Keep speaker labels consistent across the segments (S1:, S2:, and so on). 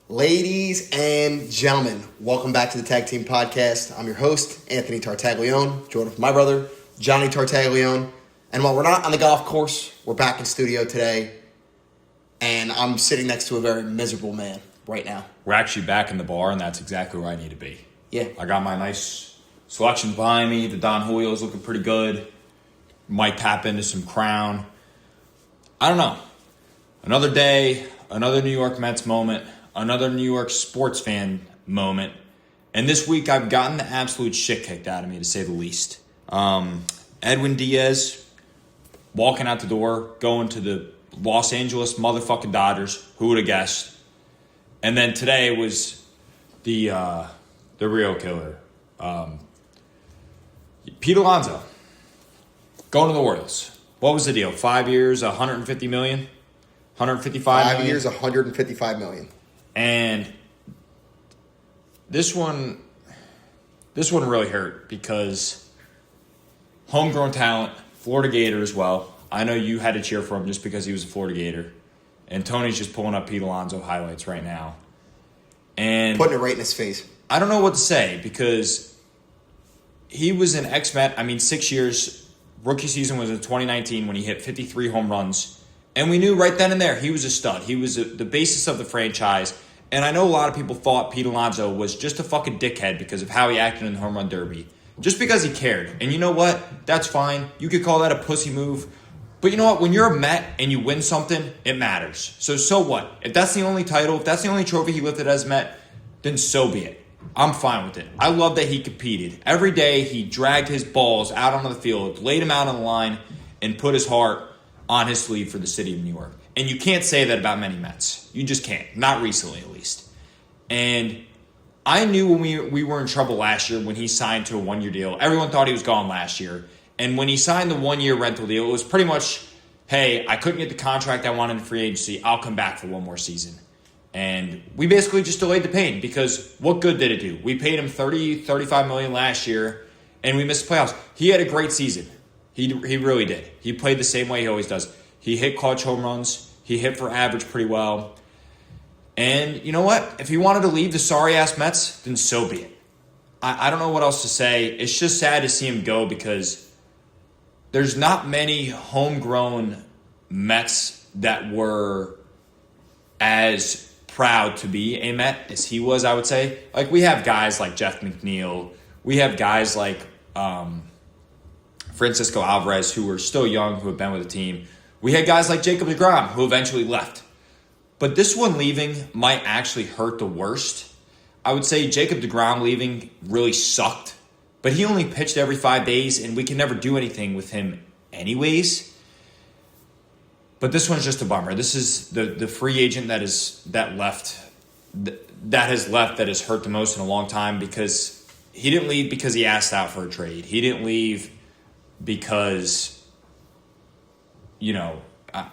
S1: Ladies and gentlemen, welcome back to the Tag Team Podcast. I'm your host, Anthony Tartaglione, joined with my brother, Johnny Tartaglione. And while we're not on the golf course, we're back in studio today. And I'm sitting next to a very miserable man right now.
S2: We're actually back in the bar, and that's exactly where I need to be.
S1: Yeah.
S2: I got my nice selections behind me. The Don Julio's looking pretty good. Might tap into some Crown. I don't know. Another day, another New York Mets moment, another New York sports fan moment. And this week I've gotten the absolute shit kicked out of me, to say the least. Edwin Diaz walking out the door, going to the Los Angeles motherfucking Dodgers. Who would have guessed? And then today was the real killer. Pete Alonso going to the Orioles. What was the deal? 5 years, $150 million? 155
S1: 5 years, $155 million.
S2: And this one really hurt because homegrown talent, Florida Gator as well. I know you had to cheer for him just because he was a Florida Gator. And Tony's just pulling up Pete Alonso highlights right now. And
S1: putting it right in his face.
S2: I don't know what to say because he was an ex-Met. 6 years. Rookie season was in 2019 when he hit 53 home runs. And we knew right then and there he was a stud. He was the basis of the franchise. And I know a lot of people thought Pete Alonso was just a fucking dickhead because of how he acted in the home run derby. Just because he cared. And you know what? That's fine. You could call that a pussy move. But you know what? When you're a Met and you win something, it matters. So what? If that's the only title, if that's the only trophy he lifted as Met, then so be it. I'm fine with it. I love that he competed. Every day he dragged his balls out onto the field, laid them out on the line, and put his heart on his sleeve for the city of New York. And you can't say that about many Mets. You just can't. Not recently, at least. And I knew when we were in trouble last year when he signed to a one-year deal. Everyone thought he was gone last year. And when he signed the one-year rental deal, it was pretty much, hey, I couldn't get the contract I wanted in free agency. I'll come back for one more season. And we basically just delayed the pain because what good did it do? We paid him $35 million last year, and we missed the playoffs. He had a great season. He really did. He played the same way he always does. He hit clutch home runs. He hit for average pretty well. And you know what? If he wanted to leave the sorry-ass Mets, then so be it. I don't know what else to say. It's just sad to see him go because there's not many homegrown Mets that were as proud to be a Met as he was, I would say. Like, we have guys like Jeff McNeil. We have guys like Francisco Alvarez, who are still young, who have been with the team. We had guys like Jacob deGrom, who eventually left. But this one leaving might actually hurt the worst. I would say Jacob deGrom leaving really sucked. But he only pitched every 5 days, and we can never do anything with him anyways. But this one's just a bummer. This is the free agent that has hurt the most in a long time because he didn't leave because he asked out for a trade. He didn't leave because, I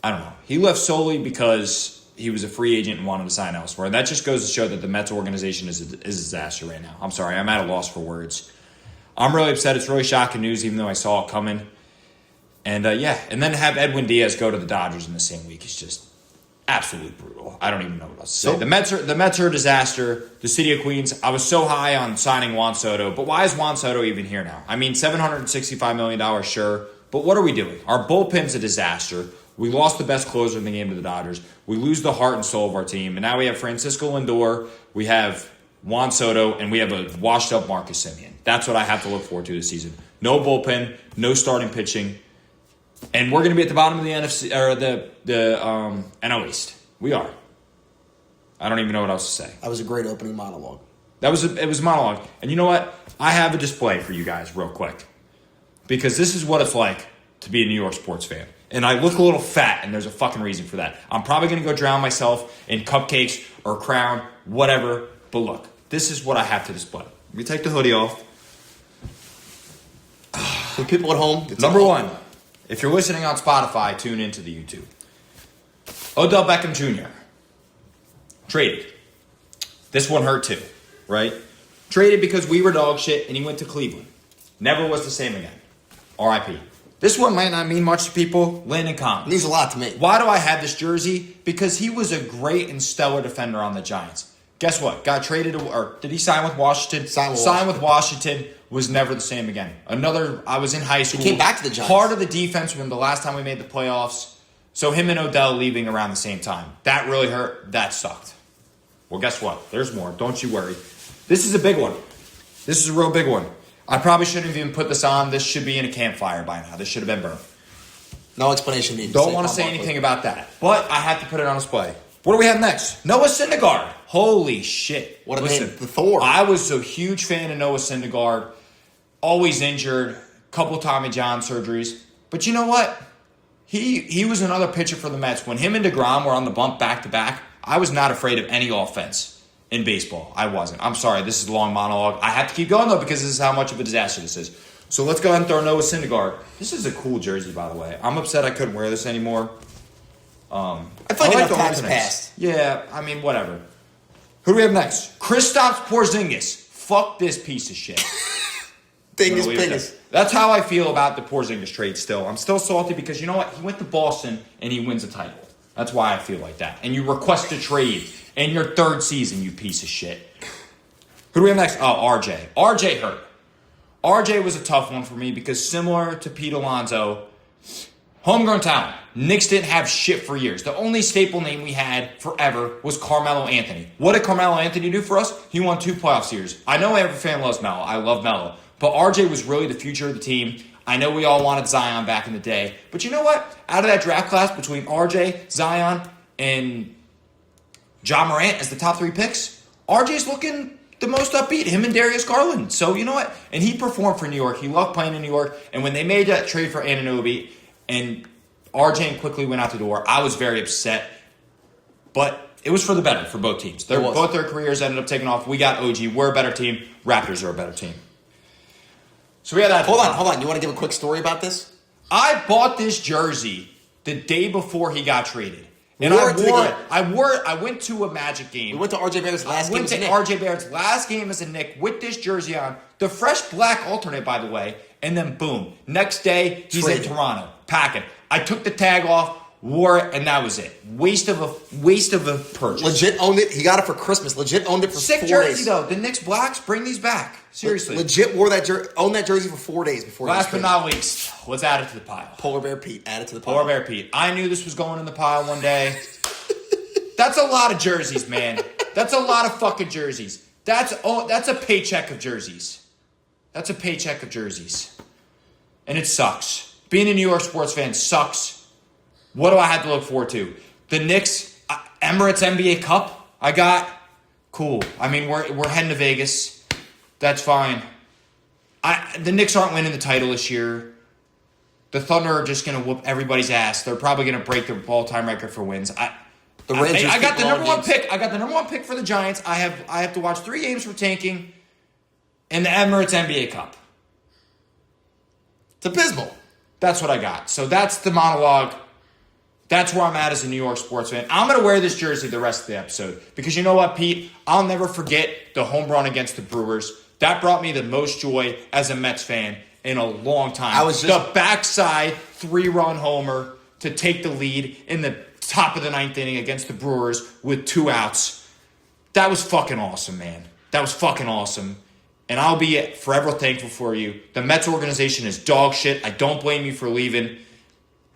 S2: don't know. He left solely because he was a free agent and wanted to sign elsewhere. And that just goes to show that the Mets organization is a disaster right now. I'm sorry. I'm at a loss for words. I'm really upset. It's really shocking news, even though I saw it coming. And and then to have Edwin Diaz go to the Dodgers in the same week is just absolutely brutal. I don't even know what else to say. The Mets are a disaster. The city of Queens, I was so high on signing Juan Soto, but why is Juan Soto even here now? $765 million, sure, but what are we doing? Our bullpen's a disaster. We lost the best closer in the game to the Dodgers. We lose the heart and soul of our team, and now we have Francisco Lindor, we have Juan Soto, and we have a washed-up Marcus Semien. That's what I have to look forward to this season. No bullpen, no starting pitching. And we're going to be at the bottom of the NFC or the NL East. We are. I don't even know what else to say.
S1: That was a great opening monologue.
S2: It was a monologue. And you know what? I have a display for you guys real quick. Because this is what it's like to be a New York sports fan. And I look a little fat, and there's a fucking reason for that. I'm probably going to go drown myself in cupcakes or Crown, whatever. But look, this is what I have to display. Let me take the hoodie off.
S1: For people at home,
S2: Number one. If you're listening on Spotify, tune into the YouTube. Odell Beckham Jr. Traded. This one hurt too, right? Traded because we were dog shit and he went to Cleveland. Never was the same again. R.I.P. This one might not mean much to people. Landon Collins.
S1: It means a lot to me.
S2: Why do I have this jersey? Because he was a great and stellar defender on the Giants. Guess what? Got traded, or did he sign with Washington? Signed with Washington. Was never the same again. I was in high school.
S1: He came back to the Giants.
S2: Part of the defense when the last time we made the playoffs. So him and Odell leaving around the same time. That really hurt. That sucked. Well, guess what? There's more. Don't you worry. This is a big one. This is a real big one. I probably shouldn't have even put this on. This should be in a campfire by now. This should have been burned.
S1: No explanation needed.
S2: Don't want to say anything about that. But I have to put it on display. What do we have next? Noah Syndergaard. Holy shit.
S1: What a name. The Thor.
S2: I was a huge fan of Noah Syndergaard. Always injured. Couple Tommy John surgeries. But you know what? He was another pitcher for the Mets. When him and DeGrom were on the bump back-to-back, I was not afraid of any offense in baseball. I wasn't. I'm sorry. This is a long monologue. I have to keep going, though, because this is how much of a disaster this is. So let's go ahead and throw Noah Syndergaard. This is a cool jersey, by the way. I'm upset I couldn't wear this anymore.
S1: I feel like enough time's passed.
S2: Yeah, I mean, whatever. Who do we have next? Kristaps Porzingis. Fuck this piece of shit.
S1: Dingus.
S2: That's how I feel about the Porzingis trade still. I'm still salty because you know what? He went to Boston and he wins a title. That's why I feel like that. And you request a trade in your third season, you piece of shit. Who do we have next? Oh, RJ. RJ hurt. RJ was a tough one for me because similar to Pete Alonso, homegrown talent. Knicks didn't have shit for years. The only staple name we had forever was Carmelo Anthony. What did Carmelo Anthony do for us? He won 2 playoff series. I know every fan loves Melo. I love Melo. But RJ was really the future of the team. I know we all wanted Zion back in the day. But you know what? Out of that draft class between RJ, Zion, and Ja Morant as the top 3 picks, RJ's looking the most upbeat. Him and Darius Garland. So you know what? And he performed for New York. He loved playing in New York. And when they made that trade for Anunoby and RJ quickly went out the door, I was very upset. But it was for the better for both teams. Both their careers ended up taking off. We got OG. We're a better team. Raptors are a better team. So we had that.
S1: Hold on. You want to give a quick story about this?
S2: I bought this jersey the day before he got traded. And I wore it. I went to a Magic game.
S1: We went to RJ Barrett's last game as a Knick.
S2: RJ Barrett's last game as a Knick with this jersey on. The fresh black alternate, by the way. And then boom. Next day, he's in Toronto. Packing. I took the tag off, wore it, and that was it. Waste of a purchase.
S1: Legit owned it. He got it for Christmas. Legit owned it for 4 days.
S2: Sick jersey, though. The Knicks blacks, bring these back. Seriously.
S1: Legit owned that jersey for 4 days before.
S2: Last but not least, let's add it to the pile.
S1: Polar Bear Pete. Add it to the pile.
S2: Polar Bear Pete. I knew this was going in the pile one day. That's a lot of jerseys, man. That's a lot of fucking jerseys. That's a paycheck of jerseys. That's a paycheck of jerseys. And it sucks. Being a New York sports fan sucks. What do I have to look forward to? The Knicks, Emirates NBA Cup, I got. Cool. I mean, we're heading to Vegas. That's fine. The Knicks aren't winning the title this year. The Thunder are just going to whoop everybody's ass. They're probably going to break their all-time record for wins. I got the number one pick. I got the number one pick for the Giants. I have to watch 3 games for tanking and the Emirates NBA Cup.
S1: It's abysmal.
S2: That's what I got. So that's the monologue. That's where I'm at as a New York sports fan. I'm going to wear this jersey the rest of the episode. Because you know what, Pete? I'll never forget the home run against the Brewers. That brought me the most joy as a Mets fan in a long time. The backside 3-run homer to take the lead in the top of the 9th inning against the Brewers with 2 outs. That was fucking awesome, man. That was fucking awesome. And I'll be forever thankful for you. The Mets organization is dog shit. I don't blame you for leaving.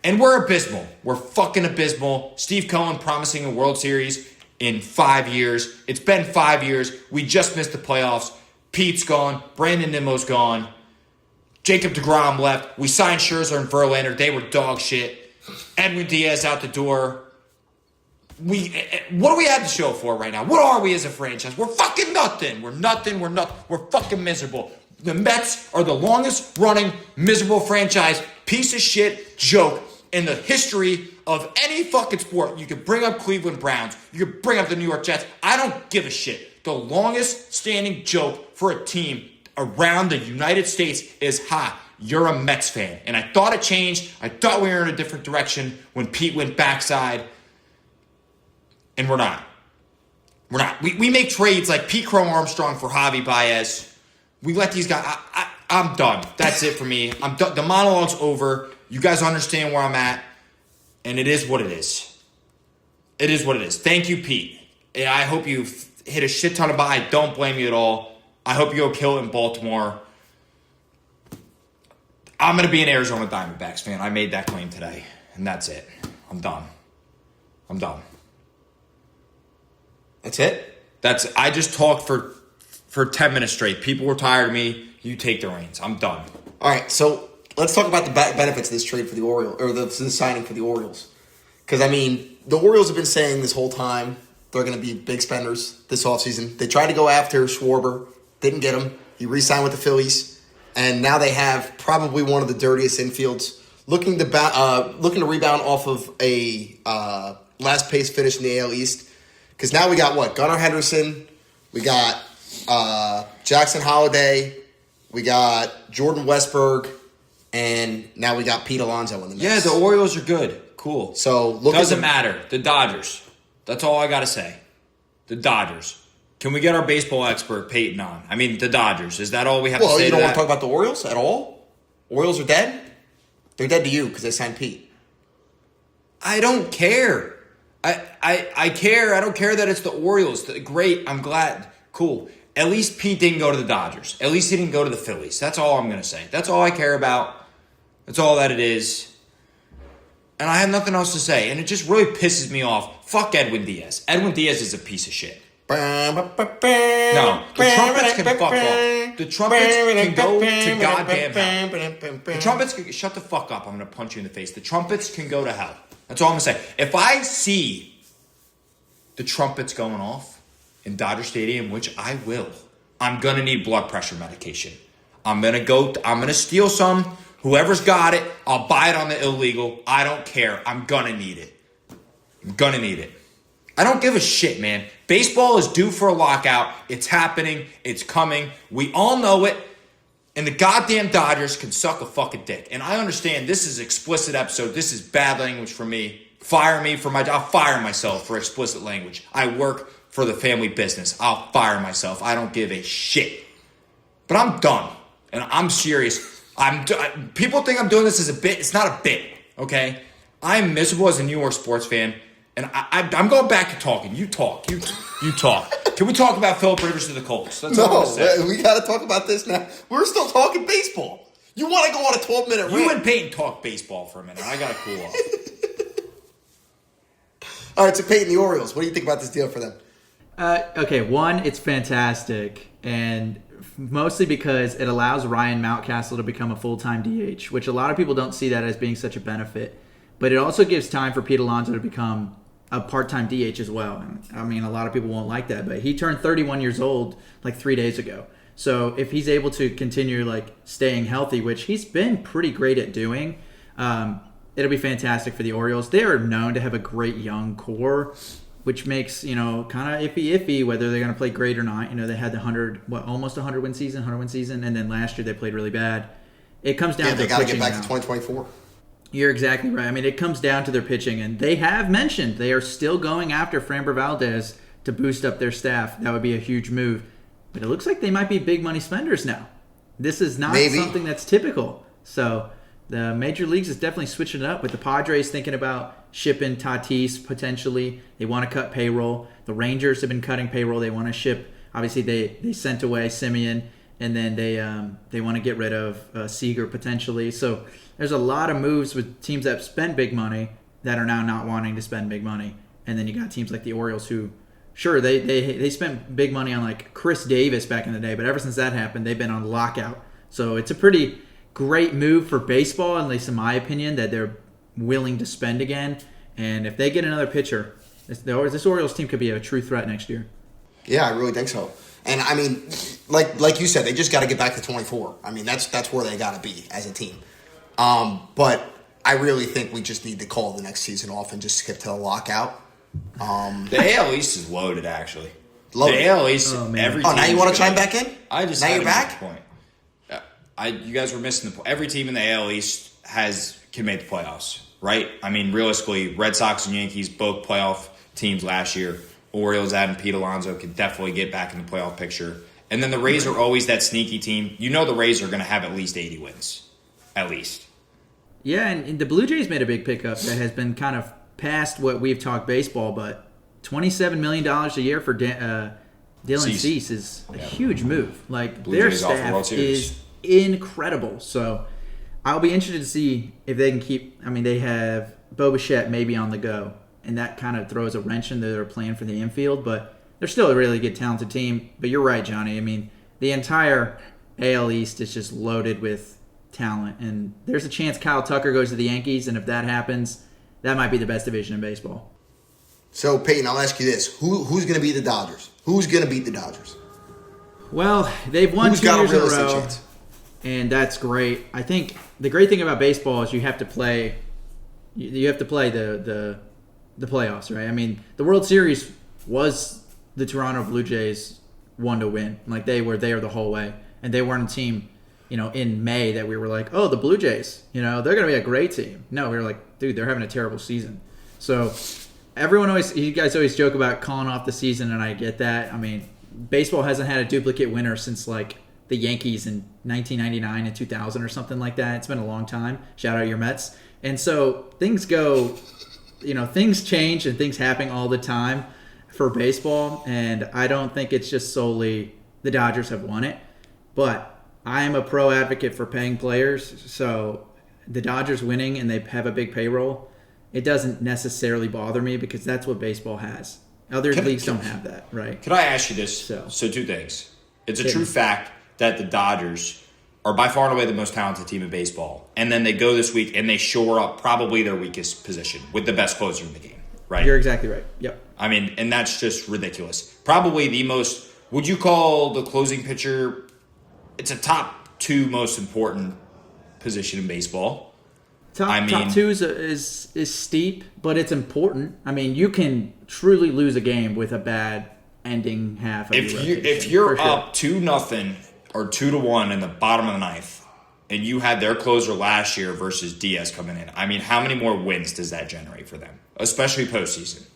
S2: And we're abysmal. We're fucking abysmal. Steve Cohen promising a World Series in 5 years. It's been 5 years. We just missed the playoffs. Pete's gone. Brandon Nimmo's gone. Jacob deGrom left. We signed Scherzer and Verlander. They were dog shit. Edwin Diaz out the door. What do we have to show for right now? What are we as a franchise? We're fucking nothing. We're nothing. We're fucking miserable. The Mets are the longest running miserable franchise piece of shit joke in the history of any fucking sport. You could bring up Cleveland Browns. You could bring up the New York Jets. I don't give a shit. The longest standing joke for a team around the United States is, you're a Mets fan. And I thought it changed. I thought we were in a different direction when Pete went backside. And we're not. We're not. We make trades like Pete Crow Armstrong for Javi Baez. We let these guys. I'm done. That's it for me. I'm done. The monologue's over. You guys understand where I'm at, and it is what it is. It is what it is. Thank you, Pete. And I hope you hit a shit ton of buy. I don't blame you at all. I hope you go kill it in Baltimore. I'm going to be an Arizona Diamondbacks fan. I made that claim today, and that's it. I'm done.
S1: That's it?
S2: I just talked for 10 minutes straight. People were tired of me. You take the reins. I'm done.
S1: All right, so let's talk about the benefits of this trade for the Orioles, or the signing for the Orioles. Because, I mean, the Orioles have been saying this whole time they're going to be big spenders this offseason. They tried to go after Schwarber, didn't get him. He re-signed with the Phillies. And now they have probably one of the dirtiest infields, looking to rebound off of a last place finish in the AL East. Because now we got what? Gunnar Henderson, we got Jackson Holliday, we got Jordan Westberg, and now we got Pete Alonso in the mix.
S2: Yeah, the Orioles are good. Cool.
S1: So
S2: doesn't matter. The Dodgers. That's all I got to say. The Dodgers. Can we get our baseball expert, Peyton, on? I mean, the Dodgers. Is that all we have to say?
S1: Well, you don't
S2: to
S1: want to talk about the Orioles at all? Orioles are dead? They're dead to you because they signed Pete.
S2: I don't care. I care. I don't care that it's the Orioles. Great. I'm glad. Cool. At least Pete didn't go to the Dodgers. At least he didn't go to the Phillies. That's all I'm going to say. That's all I care about. That's all that it is. And I have nothing else to say. And it just really pisses me off. Fuck Edwin Diaz. Edwin Diaz is a piece of shit. No, the trumpets can fuck off. The trumpets can go to goddamn hell. The trumpets can shut the fuck up. I'm going to punch you in the face. The trumpets can go to hell. That's all I'm going to say. If I see the trumpets going off in Dodger Stadium, which I will, I'm going to need blood pressure medication. I'm going to steal some. Whoever's got it, I'll buy it on the illegal. I don't care. I'm going to need it. I don't give a shit, man. Baseball is due for a lockout. It's happening. It's coming. We all know it. And the goddamn Dodgers can suck a fucking dick. And I understand this is an explicit episode. This is bad language for me. Fire me for I'll fire myself for explicit language. I work for the family business. I'll fire myself. I don't give a shit. But I'm done. And I'm serious. People think I'm doing this as a bit. It's not a bit, okay? I'm miserable as a New York sports fan. And I'm going back to talking. You talk. You talk. Can we talk about Phillip Rivers to the Colts? That's all I'm saying.
S1: We got to talk about this now. We're still talking baseball. You want to go on a 12-minute rant?
S2: You and Peyton talk baseball for a minute. I got to cool off.
S1: All right, so Peyton, the Orioles. What do you think about this deal for them?
S3: Okay, one, it's fantastic. And mostly because it allows Ryan Mountcastle to become a full-time DH, which a lot of people don't see that as being such a benefit. But it also gives time for Pete Alonso to become a part-time DH as well. I mean, a lot of people won't like that, but he turned 31 years old like 3 days ago. So if he's able to continue like staying healthy, which he's been pretty great at doing, it'll be fantastic for the Orioles. They are known to have a great young core, which makes, kind of iffy whether they're going to play great or not. They had the almost 100-win season, and then last year they played really bad. It comes down to
S1: they got to get back
S3: now.
S1: to 2024.
S3: You're exactly right. I mean, it comes down to their pitching, and they have mentioned they are still going after Framber Valdez to boost up their staff. That would be a huge move. But it looks like they might be big money spenders now. This is not something that's typical. So the major leagues is definitely switching it up, with the Padres thinking about shipping Tatis potentially. They want to cut payroll. The Rangers have been cutting payroll. They want to ship. Obviously, they sent away Semien, and then they want to get rid of Seager potentially. So there's a lot of moves with teams that spend big money that are now not wanting to spend big money. And then you got teams like the Orioles who, sure, they spent big money on like Chris Davis back in the day, but ever since that happened, they've been on lockout. So it's a pretty great move for baseball, at least in my opinion, that they're willing to spend again. And if they get another pitcher, this Orioles team could be a true threat next year.
S1: Yeah, I really think so. And I mean, like you said, they just got to get back to 24. I mean, that's where they got to be as a team. But I really think we just need to call the next season off and just skip to the lockout.
S2: The AL East is loaded, actually.
S1: Loaded.
S2: The AL East, every team.
S1: Now you want to chime back in?
S2: I just
S1: now
S2: had
S1: you're back.
S2: Point. You guys were missing the point. Every team in the AL East can make the playoffs, right? I mean, realistically, Red Sox and Yankees both playoff teams last year. Orioles adding Pete Alonso can definitely get back in the playoff picture. And then the Rays are always that sneaky team. The Rays are going to have at least 80 wins. At least.
S3: Yeah, and the Blue Jays made a big pickup that has been kind of past what we've talked baseball, but $27 million a year for Dylan Cease is a huge move. Like,
S2: Blue
S3: their
S2: Jays off the World
S3: staff
S2: Series.
S3: is incredible. So I'll be interested to see if they can keep. I mean, they have Bo Bichette maybe on the go, and that kind of throws a wrench into their plan for the infield. But they're still a really good, talented team. But you're right, Johnny. I mean, the entire AL East is just loaded with talent, and there's a chance Kyle Tucker goes to the Yankees, and if that happens, that might be the best division in baseball.
S1: So, Peyton, I'll ask you this. Who's going to beat the Dodgers? Who's going to beat the Dodgers?
S3: Well, they've won
S1: Who's
S3: 2
S1: got a
S3: years in a
S1: realistic
S3: row,
S1: chance?
S3: and that's great. I think the great thing about baseball is you have to play the playoffs, right? I mean, the World Series was the Toronto Blue Jays won to win. Like, they were there the whole way, and they weren't a team, in May that we were like, oh, the Blue Jays, they're going to be a great team. No, we were like, dude, they're having a terrible season. So you guys always joke about calling off the season, and I get that. I mean, baseball hasn't had a duplicate winner since like the Yankees in 1999 and 2000 or something like that. It's been a long time. Shout out your Mets. And so things go, things change and things happen all the time for baseball. And I don't think it's just solely the Dodgers have won it, but I am a pro advocate for paying players. So the Dodgers winning and they have a big payroll, it doesn't necessarily bother me because that's what baseball has. Other leagues don't have that, right?
S2: Could I ask you this? So 2 things. It's a true fact that the Dodgers are by far and away the most talented team in baseball. And then they go this week and they shore up probably their weakest position with the best closer in the game, right?
S3: You're exactly right. Yep.
S2: I mean, and that's just ridiculous. Probably the most, would you call the closing pitcher, it's a top 2 most important position in baseball.
S3: Top 2 is steep, but it's important. I mean, you can truly lose a game with a bad ending half of
S2: if you're up 2-0 or 2-1 in the bottom of the ninth, and you had their closer last year versus Diaz coming in, I mean, how many more wins does that generate for them, especially postseason?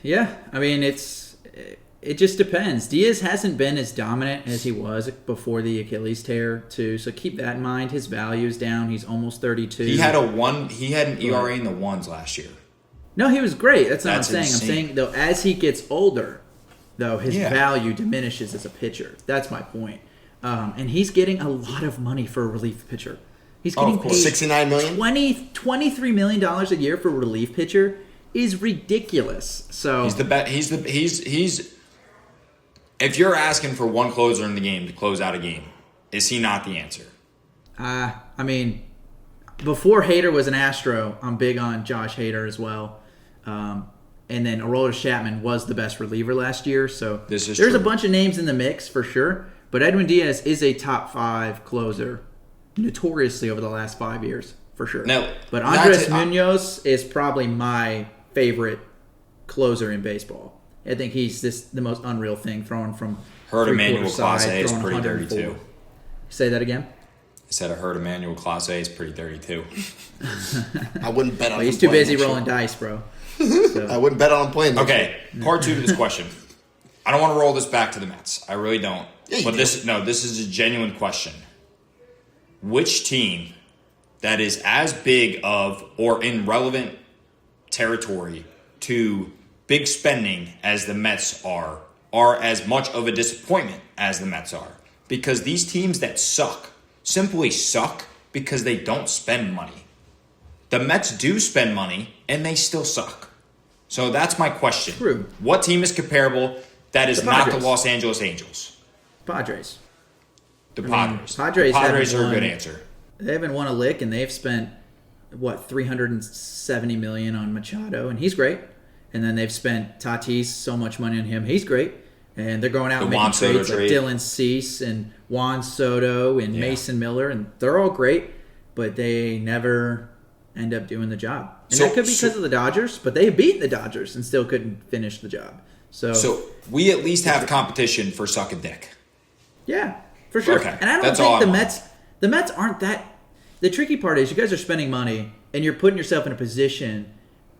S3: Yeah, I mean, it just depends. Diaz hasn't been as dominant as he was before the Achilles tear, too. So keep that in mind. His value is down. He's almost 32.
S2: He had an ERA in the ones last year.
S3: No, he was great. That's what I'm saying.
S2: Insane.
S3: I'm saying, though, as he gets older, though, his value diminishes as a pitcher. That's my point. And he's getting a lot of money for a relief pitcher. He's getting paid
S1: $69 million?
S3: $23 million a year for a relief pitcher is ridiculous. So
S2: he's the best. He's. If you're asking for one closer in the game to close out a game, is he not the answer?
S3: I mean, before Hader was an Astro, I'm big on Josh Hader as well. And then Aroldis Chapman was the best reliever last year. So there's
S2: true.
S3: A bunch of names in the mix for sure. But Edwin Diaz is a top 5 closer notoriously over the last 5 years for sure.
S2: No,
S3: but Andres Munoz is probably my favorite closer in baseball. I think he's the most unreal thing, throwing from
S2: Herd Emmanuel Clase is pretty dirty too.
S3: Say that again?
S2: I said I heard Emmanuel Clase is pretty dirty too.
S1: I wouldn't bet on him.
S3: He's too busy rolling dice, bro. So.
S1: I wouldn't bet on him playing.
S2: Okay, part 2 to this question. I don't want to roll this back to the Mets. I really don't.
S1: Yeah,
S2: but this is a genuine question. Which team that is as big of or in relevant territory to big spending as the Mets are as much of a disappointment as the Mets are? Because these teams that suck simply suck because they don't spend money. The Mets do spend money, and they still suck. So that's my question.
S3: True.
S2: What team is comparable that is not the Los Angeles Angels?
S3: Padres.
S2: The Padres.
S3: Padres
S2: are a good answer.
S3: They haven't won a lick, and they've spent, $370 million on Machado, and he's great. And then they've spent Tatis so much money on him. He's great. And they're going out and making trades like Dylan Cease and Juan Soto and Mason Miller, and they're all great, but they never end up doing the job. And that could be because of the Dodgers, but they beat the Dodgers and still couldn't finish the job. So
S2: we at least have competition for suck a dick.
S3: Yeah, for sure.
S2: Okay.
S3: And I don't think the Mets aren't that. The tricky part is you guys are spending money and you're putting yourself in a position,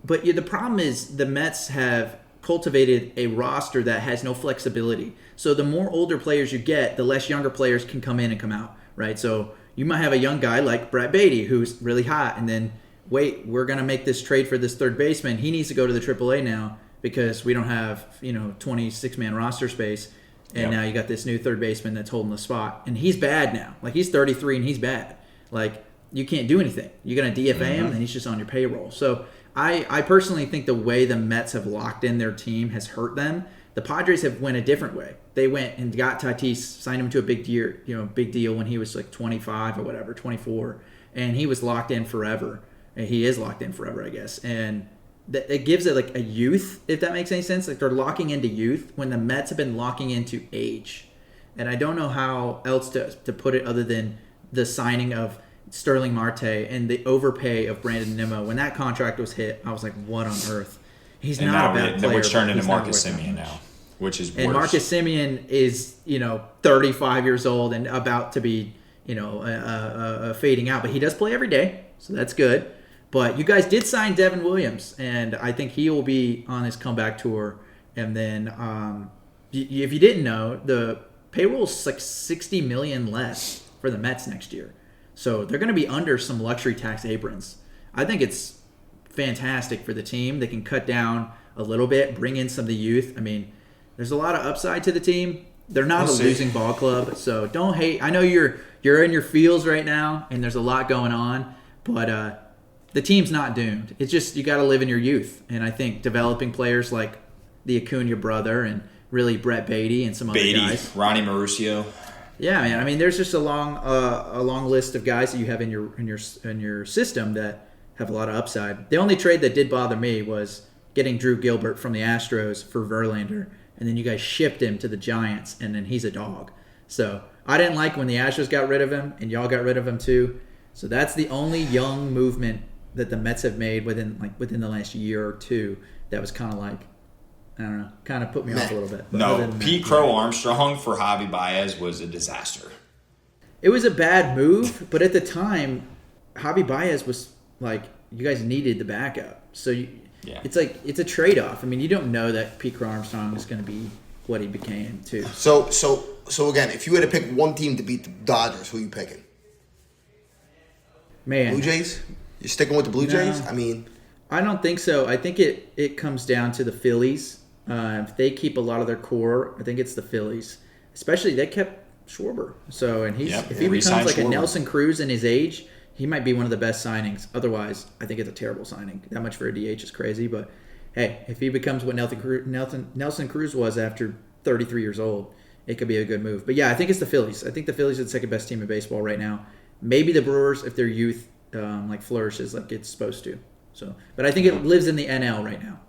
S3: but the problem is the Mets have cultivated a roster that has no flexibility. So the more older players you get, the less younger players can come in and come out, right? So you might have a young guy like Brett Beatty who's really hot, and then wait, we're gonna make this trade for this third baseman. He needs to go to the AAA now because we don't have 26-man roster space, and now you got this new third baseman that's holding the spot, and he's bad now. Like he's 33 and he's bad. Like you can't do anything. You're gonna DFA him, and he's just on your payroll. So I personally think the way the Mets have locked in their team has hurt them. The Padres have went a different way. They went and got Tatis, signed him to a big deal when he was like 25 or whatever, 24, and he was locked in forever. And he is locked in forever, I guess. And it gives it like a youth, if that makes any sense. Like they're locking into youth when the Mets have been locking into age. And I don't know how else to put it other than the signing of Sterling Marte and the overpay of Brandon Nimmo. When that contract was hit, I was like, what on earth? He's not a bad player.
S2: Which turned into Marcus Semien now, which is worse.
S3: And Marcus Semien is 35 years old and about to be fading out, but he does play every day, so that's good. But you guys did sign Devin Williams, and I think he will be on his comeback tour. And then, if you didn't know, the payroll is like $60 million less for the Mets next year, so they're going to be under some luxury tax aprons. I think it's fantastic for the team. They can cut down a little bit, bring in some of the youth. I mean, there's a lot of upside to the team. They're not a losing ball club, so don't hate. I know you're in your feels right now, and there's a lot going on, but the team's not doomed. It's just you got to live in your youth, and I think developing players like the Acuna brother and really Brett Beatty and some other guys,
S2: Ronnie Mauricio.
S3: Yeah, man. I mean, there's just a long list of guys that you have in your system that have a lot of upside. The only trade that did bother me was getting Drew Gilbert from the Astros for Verlander, and then you guys shipped him to the Giants, and then he's a dog. So I didn't like when the Astros got rid of him, and y'all got rid of him too. So that's the only young movement that the Mets have made within the last year or two that was kind of like, I don't know, kind of put me off a little bit. But
S2: no, Pete Crow Armstrong for Javi Baez was a disaster.
S3: It was a bad move, but at the time, Javi Baez was like, you guys needed the backup. So it's like, it's a trade-off. I mean, you don't know that Pete Crow Armstrong is going to be what he became, too.
S1: So again, if you had to pick one team to beat the Dodgers, who are you picking?
S3: Man.
S1: Blue Jays? You're sticking with the Blue Jays?
S3: No.
S1: I mean,
S3: I don't think so. I think it comes down to the Phillies. If they keep a lot of their core, I think it's the Phillies. Especially they kept Schwarber. So if he becomes like a Nelson Cruz in his age, he might be one of the best signings. Otherwise, I think it's a terrible signing. That much for a DH is crazy. But hey, if he becomes what Nelson Cruz was after 33 years old, it could be a good move. But yeah, I think it's the Phillies. I think the Phillies are the second best team in baseball right now. Maybe the Brewers if their youth flourishes like it's supposed to. So, but I think it lives in the NL right now.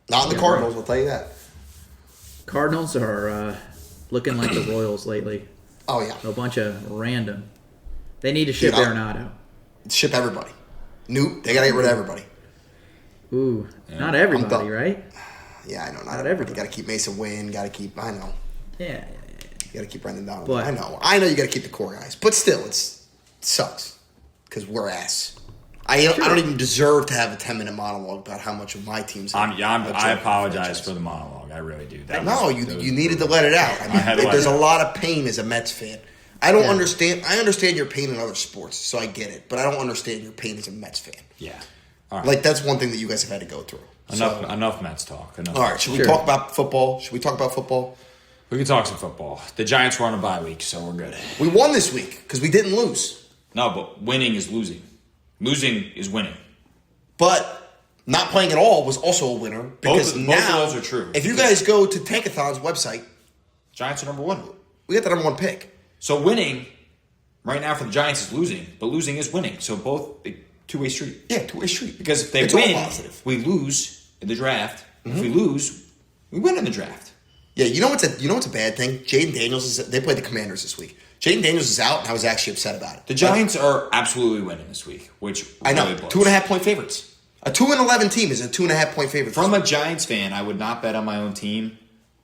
S1: Not the Cardinals, I'll tell you that.
S3: Cardinals are looking like the Royals lately.
S1: Oh, yeah.
S3: A bunch of random. They need to ship Arenado.
S1: Ship everybody. Newt, they got to get rid of everybody.
S3: Ooh, not everybody, right?
S1: Yeah, I know. Not
S3: everybody.
S1: Got to keep Mason Wynn. Got to keep, I know.
S3: Yeah.
S1: You got to keep Brendan Donovan. I know you got to keep the core guys. But still, it sucks. Because we're ass. I don't even deserve to have a 10-minute monologue about how much of my team's.
S2: I apologize for the monologue. I really do.
S1: You needed to let it out. I mean, there's a lot of pain as a Mets fan. I don't understand. I understand your pain in other sports, so I get it. But I don't understand your pain as a Mets fan.
S2: Yeah. All right.
S1: Like, that's one thing that you guys have had to go through.
S2: Enough Mets talk.
S1: All right. Should we talk about football?
S2: We can talk some football. The Giants were on a bye week, so we're good.
S1: We won this week because we didn't lose.
S2: No, but winning is losing. Losing is winning.
S1: But not playing at all was also a winner. Because
S2: both
S1: now,
S2: of those are true.
S1: If you guys go to Tankathon's website,
S2: Giants are number one.
S1: We got the number one pick.
S2: So winning right now for the Giants is losing, but losing is winning. So both a two-way street.
S1: Yeah, two-way street.
S2: Because if they win, we lose in the draft. Mm-hmm. If we lose, we win in the draft.
S1: Yeah, you know what's a bad thing? Jaden Daniels they played the Commanders this week. Jaden Daniels is out, and I was actually upset about it.
S2: The Giants are absolutely winning this week, which
S1: I know.
S2: Really blows.
S1: 2.5-point favorites. A 2-11 team is a 2.5-point favorite.
S2: From a Giants fan, I would not bet on my own team.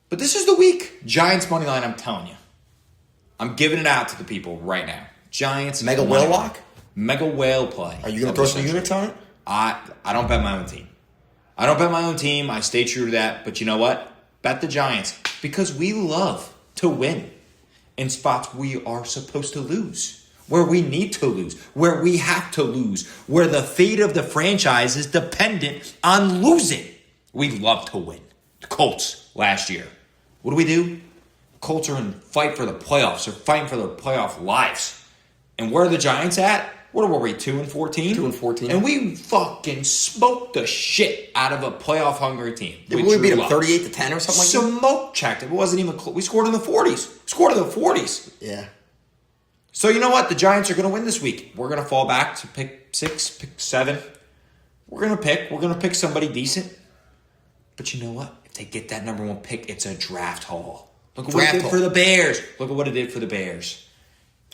S2: But this is the week. Giants money line, I'm telling you. I'm giving it out to the people right now. Giants
S1: Mega whale lock?
S2: Mega whale play.
S1: Are you going to throw some units on it?
S2: I don't bet my own team. I stay true to that. But you know what? Bet the Giants. Because we love to win. in spots we are supposed to lose, where we need to lose, where we have to lose, where the fate of the franchise is dependent on losing. We love to win. The Colts last year. What do? Colts are in fight for the playoffs. They're fighting for their playoff lives. And where are the Giants at? What were we, 2-14?
S1: 2-14.
S2: And we fucking smoked the shit out of a playoff hungry team.
S1: Did we beat them 38-10 or something like that?
S2: Smoke checked. It wasn't even close. We scored in the 40s.
S1: Yeah.
S2: So you know what? The Giants are going to win this week. We're going to fall back to pick 6, pick 7. We're going to pick somebody decent. But you know what? If they get that number 1 pick, it's a draft haul. Look at what it did for the Bears. Look at what it did for the Bears.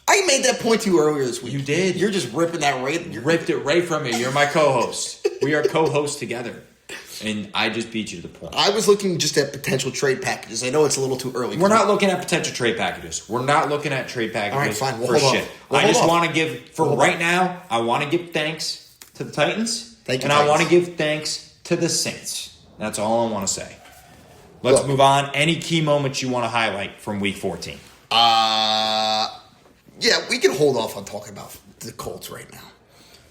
S1: I made that point to you earlier this week.
S2: You did.
S1: You're just ripping that right.
S2: You ripped it right from me. You're my co-host. We are co-hosts together. And I just beat you to the point.
S1: I was looking just at potential trade packages. I know it's a little too early.
S2: We're not looking at potential trade packages. We're not looking at trade packages.
S1: All right, fine.
S2: For shit. I just want to give, for right now, I want to give thanks to the Titans.
S1: Thank you,
S2: and
S1: Titans.
S2: I want to give thanks to the Saints. That's all I want to say. Let's move on. Any key moments you want to highlight from Week 14?
S1: Yeah, we can hold off on talking about the Colts right now.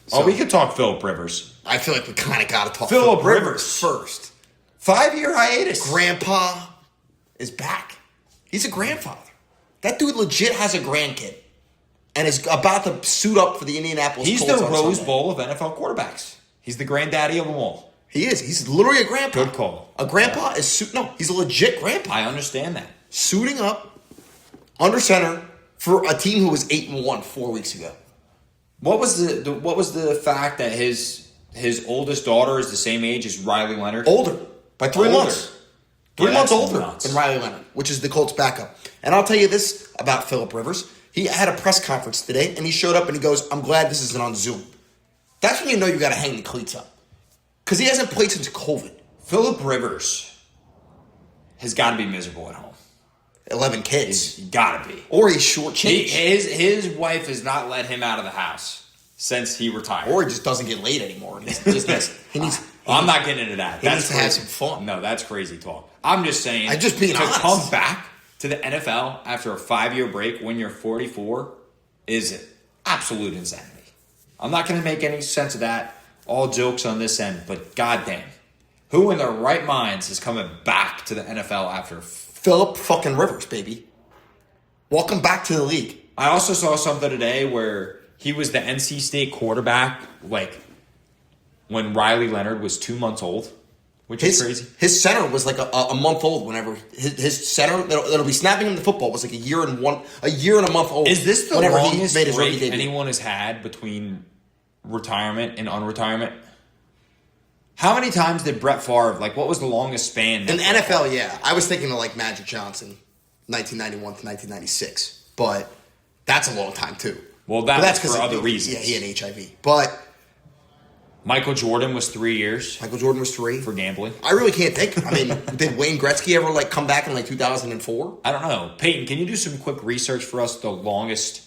S2: So, we could talk Phillip Rivers.
S1: I feel like we kind of got to talk
S2: Phillip Rivers
S1: first.
S2: 5-year hiatus.
S1: Grandpa is back. He's a grandfather. That dude legit has a grandkid and is about to suit up for the Indianapolis
S2: He's
S1: Colts
S2: the
S1: on
S2: Rose
S1: Sunday.
S2: Bowl of NFL quarterbacks. He's the granddaddy of them all.
S1: He is. He's literally a grandpa.
S2: Good call.
S1: A grandpa is he's a legit grandpa.
S2: I understand that.
S1: Suiting up under center for a team who was 8-1 4 weeks ago.
S2: What was the fact that his oldest daughter is the same age as Riley Leonard?
S1: Older by 3 months. 3 months older
S2: nuts.
S1: than Riley Leonard, which is the Colts' backup. And I'll tell you this about Phillip Rivers. He had a press conference today, and he showed up and he goes, "I'm glad this isn't on Zoom." That's when you know you got to hang the cleats up. Because he hasn't played since COVID.
S2: Phillip Rivers has got to be miserable at home.
S1: 11 kids.
S2: He's got to be.
S1: Or he's shortchanged.
S2: His wife has not let him out of the house since he retired.
S1: Or he just doesn't get laid anymore.
S2: I'm not getting into that.
S1: He needs to have some fun.
S2: No, that's crazy talk. I'm just saying.
S1: I'm just being honest.
S2: To come back to the NFL after a 5-year break when you're 44 is absolute insanity. I'm not going to make any sense of that. All jokes on this end, but goddamn, who in their right minds is coming back to the NFL after?
S1: Phillip fucking Rivers, baby. Welcome back to the league.
S2: I also saw something today where he was the NC State quarterback, like when Riley Leonard was 2 months old, which is crazy. His
S1: center was like a month old whenever his center that'll be snapping him the football was like a year and a month old.
S2: Is this the longest break anyone has had between retirement and unretirement? How many times did Brett Favre, what was the longest span?
S1: In the NFL, yeah. I was thinking of Magic Johnson, 1991 to 1996. But that's a long time, too.
S2: Well, that's for other reasons.
S1: Yeah, he had HIV. But
S2: Michael Jordan was 3 years.
S1: Michael Jordan was 3.
S2: For gambling.
S1: I really can't think. I mean, did Wayne Gretzky ever come back in 2004?
S2: I don't know. Peyton, can you do some quick research for us? The longest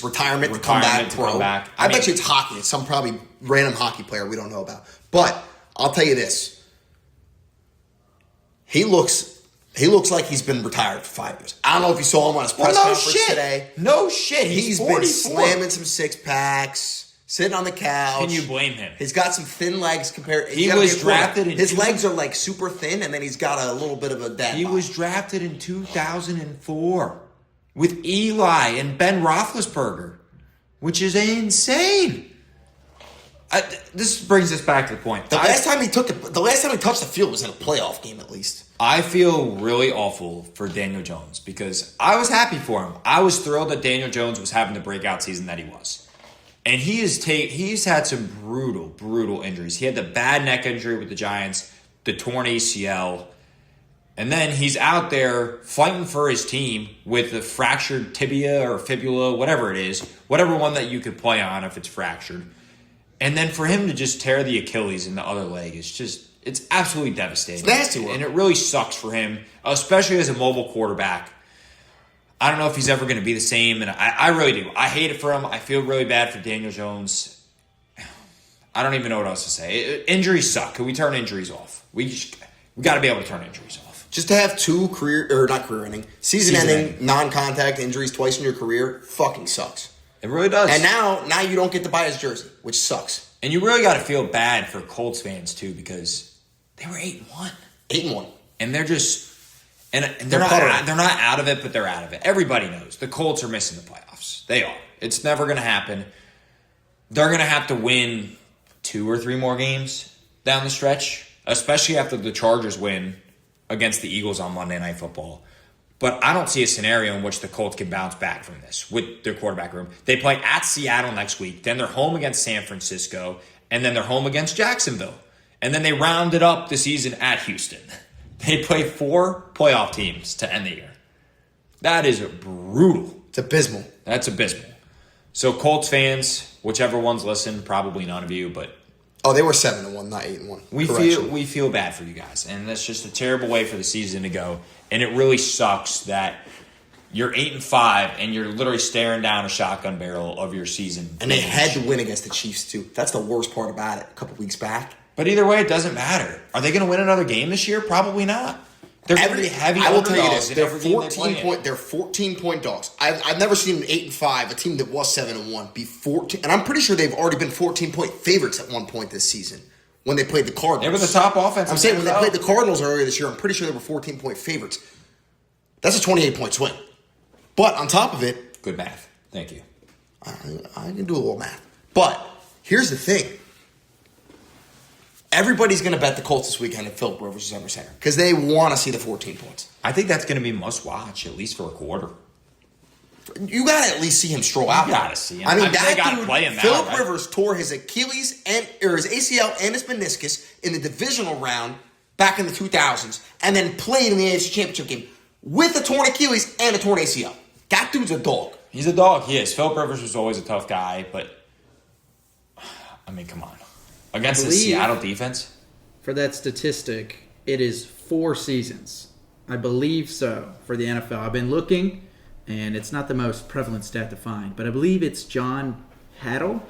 S1: retirement to come back. I bet you it's hockey. It's some probably random hockey player we don't know about. But I'll tell you this. He looks like he's been retired for 5 years. I don't know if you saw him on his press conference today.
S2: No shit. He's
S1: been slamming some 6-packs, sitting on the couch.
S2: Can you blame him?
S1: He's got some thin legs compared.
S2: He was drafted in
S1: his legs are super thin, and then he's got a little bit of a dad.
S2: He was drafted in 2004 with Eli and Ben Roethlisberger, which is insane. This brings us back to the point.
S1: The last time he touched the field was in a playoff game, at least.
S2: I feel really awful for Daniel Jones because I was happy for him. I was thrilled that Daniel Jones was having the breakout season that he was. And he's had some brutal injuries. He had the bad neck injury with the Giants, the torn ACL, and then he's out there fighting for his team with the fractured tibia or fibula, whatever it is, whatever one that you could play on if it's fractured. And then for him to just tear the Achilles in the other leg it's absolutely devastating.
S1: It's nasty work.
S2: And it really sucks for him, especially as a mobile quarterback. I don't know if he's ever going to be the same, and I really do. I hate it for him. I feel really bad for Daniel Jones. I don't even know what else to say. Injuries suck. Can we turn injuries off? We got to be able to turn injuries off.
S1: Just to have season-ending non-contact injuries twice in your career fucking sucks.
S2: It really does.
S1: And now you don't get to buy his jersey, which sucks.
S2: And you really got to feel bad for Colts fans too, because they were 8-1.
S1: 8-1.
S2: And they're just and they're not out of it, but they're out of it. Everybody knows the Colts are missing the playoffs. They are. It's never going to happen. They're going to have to win 2 or 3 more games down the stretch, especially after the Chargers win against the Eagles on Monday Night Football. But I don't see a scenario in which the Colts can bounce back from this with their quarterback room. They play at Seattle next week. Then they're home against San Francisco. And then they're home against Jacksonville. And then they rounded up the season at Houston. They play 4 playoff teams to end the year. That is brutal.
S1: It's abysmal.
S2: That's abysmal. So Colts fans, whichever ones listen, probably none of you, but
S1: they were 7-1, not 8-1.
S2: We feel bad for you guys, and that's just a terrible way for the season to go. And it really sucks that you're 8-5 and you're literally staring down a shotgun barrel of your season.
S1: And they had to win against the Chiefs too. That's the worst part about it. A couple weeks back.
S2: But either way, it doesn't matter. Are they going to win another game this year? Probably not. They're going to be heavy.
S1: I will tell you this:
S2: they're
S1: 14-point dogs. I've never seen an 8-5, a team that was 7-1, be 14. And I'm pretty sure they've already been 14-point favorites at one point this season when they played the Cardinals.
S2: They were the top offense.
S1: I'm saying when they played the Cardinals earlier this year, I'm pretty sure they were 14-point favorites. That's a 28-point swing. But on top of it,
S2: good math. Thank you.
S1: I can do a little math. But here's the thing. Everybody's going to bet the Colts this weekend if Phillip Rivers is under center because they want to see the 14 points.
S2: I think that's going to be must watch, at least for a quarter.
S1: You got to at least see him stroll out.
S2: You got to see him.
S1: I mean,
S2: they got to play him now,
S1: Phillip
S2: right?
S1: Rivers tore his Achilles or his ACL and his meniscus in the divisional round back in the 2000s and then played in the AFC Championship game with a torn Achilles and a torn ACL. That dude's a dog.
S2: He's a dog. He is. Phillip Rivers was always a tough guy, but I mean, come on. Against the Seattle defense?
S3: For that statistic, it is 4 seasons. I believe so for the NFL. I've been looking, and it's not the most prevalent stat to find, but I believe it's John Hadle,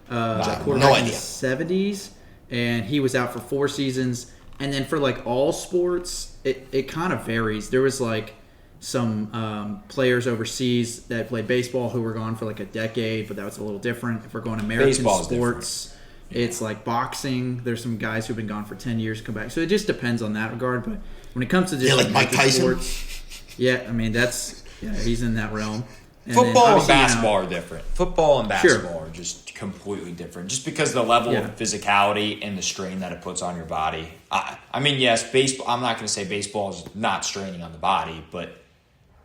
S3: quarterback in the 70s, and he was out for 4 seasons. And then for like all sports, it kind of varies. There was like some players overseas that played baseball who were gone for like a decade, but that was a little different. If we're going American sports, it's like boxing. There's some guys who've been gone for 10 years come back. So it just depends on that regard. But when it comes to just
S1: like Mike Tyson.
S3: Sports, I mean he's in that realm. And
S2: football and basketball are different. Football and basketball are just completely different. Just because the level of physicality and the strain that it puts on your body. I mean, yes, baseball. I'm not going to say baseball is not straining on the body, but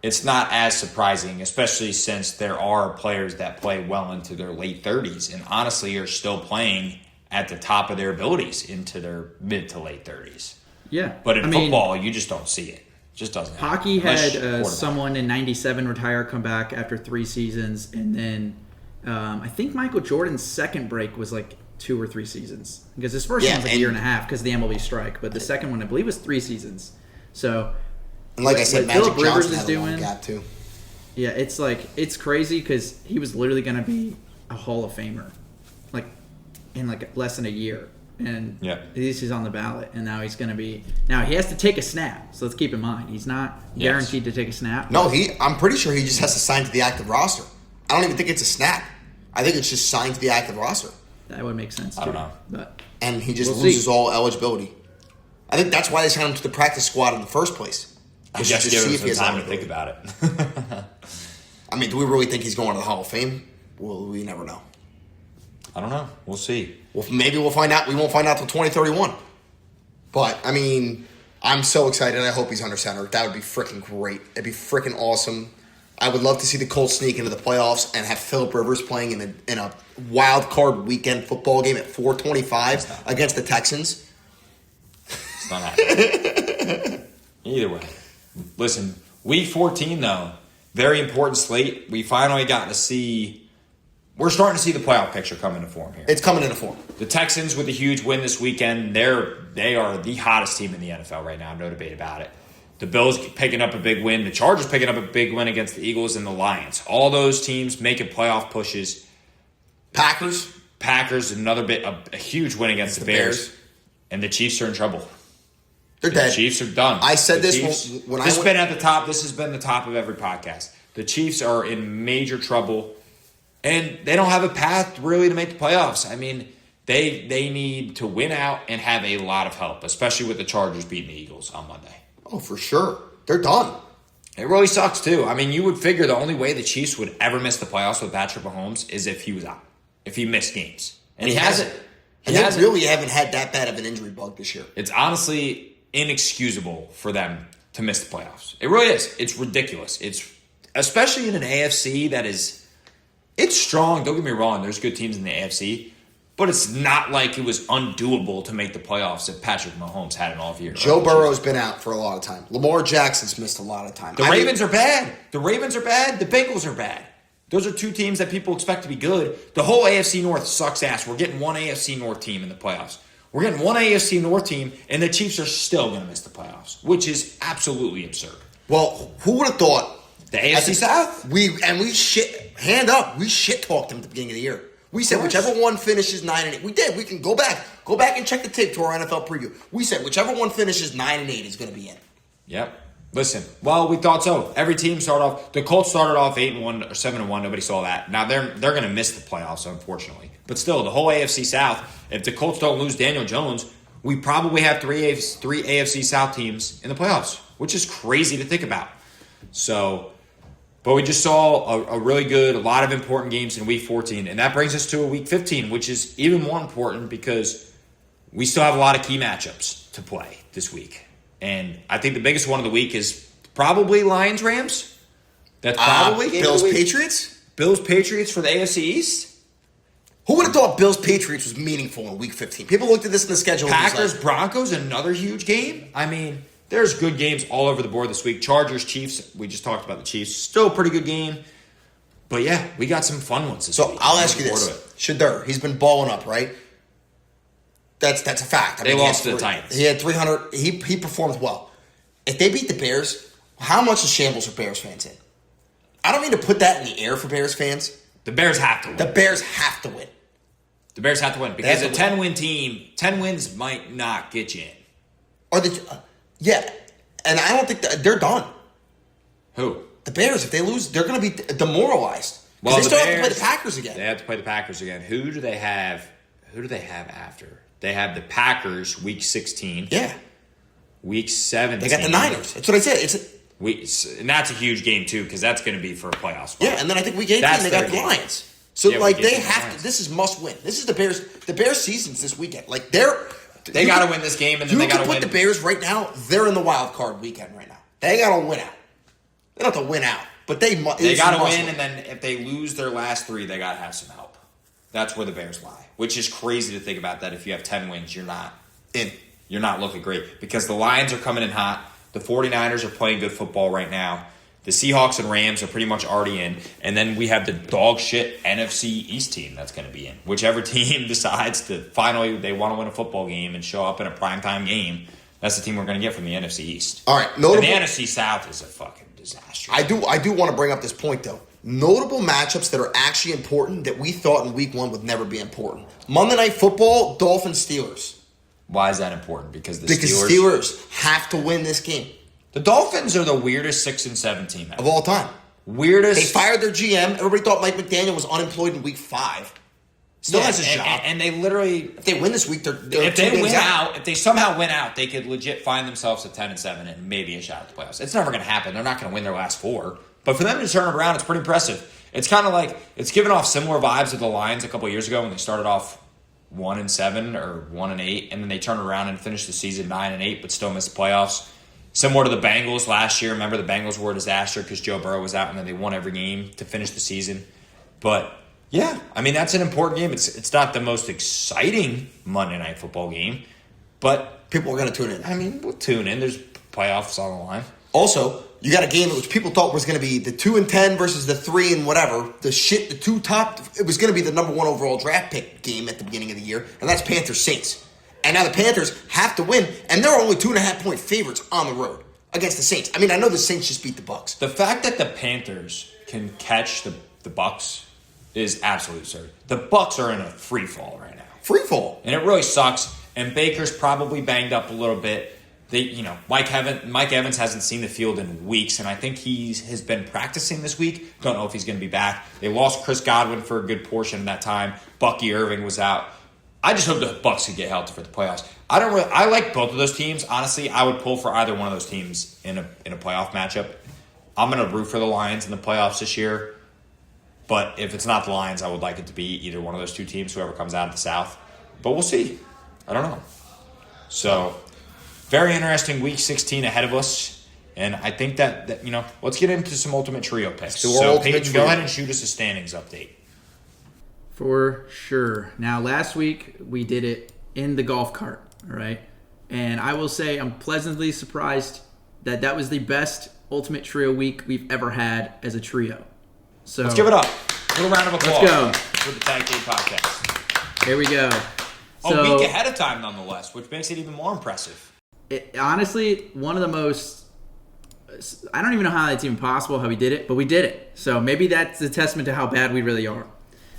S2: it's not as surprising, especially since there are players that play well into their late 30s and honestly are still playing at the top of their abilities into their mid to late 30s.
S3: Yeah.
S2: But in football, you just don't see it. It just doesn't happen.
S3: Hockey had someone in 97 retire, come back after 3 seasons, and then I think Michael Jordan's second break was like 2 or 3 seasons. Because his first one was like a year and a half because of the MLB strike, but the second one I believe was 3 seasons. So...
S1: And like I said, Magic
S3: Phillip Rivers
S1: Johnson
S3: is
S1: had a long gap too.
S3: Yeah, it's crazy because he was literally going to be a Hall of Famer, like in like less than a year, and at least he's on the ballot. And now he's going to be. Now he has to take a snap, so let's keep in mind he's not guaranteed to take a snap.
S1: No, I'm pretty sure he just has to sign to the active roster. I don't even think it's a snap. I think it's just signed to the active roster.
S3: That would make sense.
S2: I don't know,
S1: and he just loses all eligibility. I think that's why they signed him to the practice squad in the first place.
S2: I just give him some time to think about it.
S1: I mean, do we really think he's going to the Hall of Fame? Well, we never know.
S2: I don't know. We'll see.
S1: Well, maybe we'll find out. We won't find out till 2031. But, I mean, I'm so excited. I hope he's under center. That would be freaking great. It'd be freaking awesome. I would love to see the Colts sneak into the playoffs and have Phillip Rivers playing in a wild card weekend football game at 4:25 against the Texans.
S2: It's not happening. Either way. Listen, week 14, though, very important slate. We finally got to see – we're starting to see the playoff picture come into form here.
S1: It's coming into form.
S2: The Texans with a huge win this weekend, they are the hottest team in the NFL right now, no debate about it. The Bills picking up a big win. The Chargers picking up a big win against the Eagles and the Lions. All those teams making playoff pushes. Packers, another bit, a huge win against the Bears. And the Chiefs are in trouble.
S1: They're dead.
S2: The Chiefs are done.
S1: I said
S2: The
S1: this
S2: Chiefs,
S1: when
S2: this has been at the top. This has been the top of every podcast. The Chiefs are in major trouble, and they don't have a path really to make the playoffs. I mean, they need to win out and have a lot of help, especially with the Chargers beating the Eagles on Monday.
S1: Oh, for sure. They're done.
S2: It really sucks, too. I mean, you would figure the only way the Chiefs would ever miss the playoffs with Patrick Mahomes is if he was out, if he missed games. And he hasn't.
S1: And they really haven't had that bad of an injury bug this year.
S2: It's honestly inexcusable for them to miss the playoffs. It really is. It's ridiculous. It's especially in an AFC that is, it's strong. Don't get me wrong. There's good teams in the AFC, but it's not like it was undoable to make the playoffs if Patrick Mahomes had an off year.
S1: Joe Burrow's been out for a lot of time. Lamar Jackson's missed a lot of time.
S2: The Ravens are bad. The Ravens are bad. The Bengals are bad. Those are two teams that people expect to be good. The whole AFC North sucks ass. We're getting one AFC North team in the playoffs. We're getting one AFC North team, and the Chiefs are still going to miss the playoffs, which is absolutely absurd.
S1: Well, who would have thought?
S2: The AFC South?
S1: We shit talked them at the beginning of the year. We said whichever one finishes 9-8. We did. We can go back and check the tape to our NFL preview. We said whichever one finishes 9-8 is going to be in.
S2: Yep. Listen, well, we thought so. Every team started off. The Colts started off 8-1 or 7-1. Nobody saw that. Now they're going to miss the playoffs, unfortunately. But still, the whole AFC South. If the Colts don't lose Daniel Jones, we probably have three AFC South teams in the playoffs, which is crazy to think about. So, but we just saw a really good, a lot of important games in Week 14, and that brings us to a Week 15, which is even more important because we still have a lot of key matchups to play this week. And I think the biggest one of the week is probably Lions-Rams. That's probably
S1: Bills-Patriots?
S2: Bills-Patriots for the AFC East.
S1: Who would have thought Bills-Patriots was meaningful in Week 15? People looked at this in the schedule.
S2: Packers-Broncos, another huge game. I mean, there's good games all over the board this week. Chargers-Chiefs, we just talked about the Chiefs. Still a pretty good game. But yeah, we got some fun ones this week.
S1: So I'll ask you this. Shadur, he's been balling up, right? That's a fact.
S2: They lost to the Titans.
S1: He had 300. He performed well. If they beat the Bears, how much of shambles are Bears fans in? I don't mean to put that in the air for Bears fans.
S2: The Bears have to win.
S1: The Bears have to win.
S2: The Bears have to win because a 10-win team, 10 wins might not get you in.
S1: Yeah, and I don't think they're done.
S2: Who?
S1: The Bears. If they lose, they're going to be demoralized.
S2: Well,
S1: they still have to play the Packers again.
S2: They have to play the Packers again. Who do they have after? They have the Packers Week 16.
S1: Yeah.
S2: Week 17.
S1: They got the Niners. That's what I said.
S2: And that's a huge game, too, because that's going to be for a playoff spot.
S1: Yeah, and then I think Week 18 they got the Lions. So, they have to. This is must win. This is the Bears. The Bears' season's this weekend. Like, they
S2: got to win this game, and then they got to win.
S1: You can put the Bears right now. They're in the wild card weekend right now. They got to win out. They don't have to win out, but they got
S2: to win, and then if they lose their last three, they got to have some help. That's where the Bears lie, which is crazy to think about. That if you have 10 wins, you're not in. You're not looking great because the Lions are coming in hot. The 49ers are playing good football right now. The Seahawks and Rams are pretty much already in. And then we have the dog shit NFC East team that's going to be in. Whichever team decides to finally they want to win a football game and show up in a primetime game, that's the team we're going to get from the NFC East.
S1: All right.
S2: And the NFC South is a fucking disaster.
S1: I do want to bring up this point, though. Notable matchups that are actually important that we thought in Week 1 would never be important. Monday Night Football, Dolphins-Steelers.
S2: Why is that important? Because
S1: Steelers have to win this game.
S2: The Dolphins are the weirdest 6-7 team ever.
S1: Of all time.
S2: Weirdest.
S1: They fired their GM. Everybody thought Mike McDaniel was unemployed in Week 5. Still has his job.
S2: And they literally...
S1: If they win this week, they're
S2: if they win out, if they somehow win out, they could legit find themselves at 10-7 and maybe a shot at the playoffs. It's never going to happen. They're not going to win their last 4. But for them to turn it around, it's pretty impressive. It's kind of like... It's given off similar vibes to the Lions a couple of years ago when they started off 1-7 or 1-8, and then they turned around and finished the season 9-8, but still missed the playoffs. Similar to the Bengals last year. Remember, the Bengals were a disaster because Joe Burrow was out, and then they won every game to finish the season. But yeah, I mean that's an important game. It's not the most exciting Monday Night Football game, but
S1: people are going to tune in.
S2: I mean, we'll tune in. There's playoffs on the line.
S1: Also, you got a game which people thought was going to be the 2-10 versus the 3 and whatever. The two top. It was going to be the number 1 overall draft pick game at the beginning of the year, and that's Panthers-Saints. And now the Panthers have to win, and they're only 2.5-point favorites on the road against the Saints. I mean, I know the Saints just beat the Bucs.
S2: The fact that the Panthers can catch the Bucs is absolutely absurd. The Bucs are in a free fall right now.
S1: Free fall.
S2: And it really sucks. And Baker's probably banged up a little bit. Mike Evans hasn't seen the field in weeks, and I think has been practicing this week. Don't know if he's going to be back. They lost Chris Godwin for a good portion of that time. Bucky Irving was out. I just hope the Bucs could get healthy for the playoffs. I like both of those teams. Honestly, I would pull for either one of those teams in a playoff matchup. I'm going to root for the Lions in the playoffs this year. But if it's not the Lions, I would like it to be either one of those two teams, whoever comes out of the South. But we'll see. I don't know. So, very interesting Week 16 ahead of us. And I think that let's get into some Ultimate Trio picks. So, Peyton, go ahead and shoot us a standings update.
S3: For sure. Now, last week, we did it in the golf cart, all right? And I will say I'm pleasantly surprised that was the best Ultimate Trio week we've ever had as a trio. So
S2: let's give it up. A little round of applause.
S3: Let's go.
S2: For the Tag Team Podcast.
S3: Here we go.
S2: A week ahead of time, nonetheless, which makes it even more impressive.
S3: Honestly, one of the most... I don't even know how that's even possible, how we did it, but we did it. So maybe that's a testament to how bad we really are.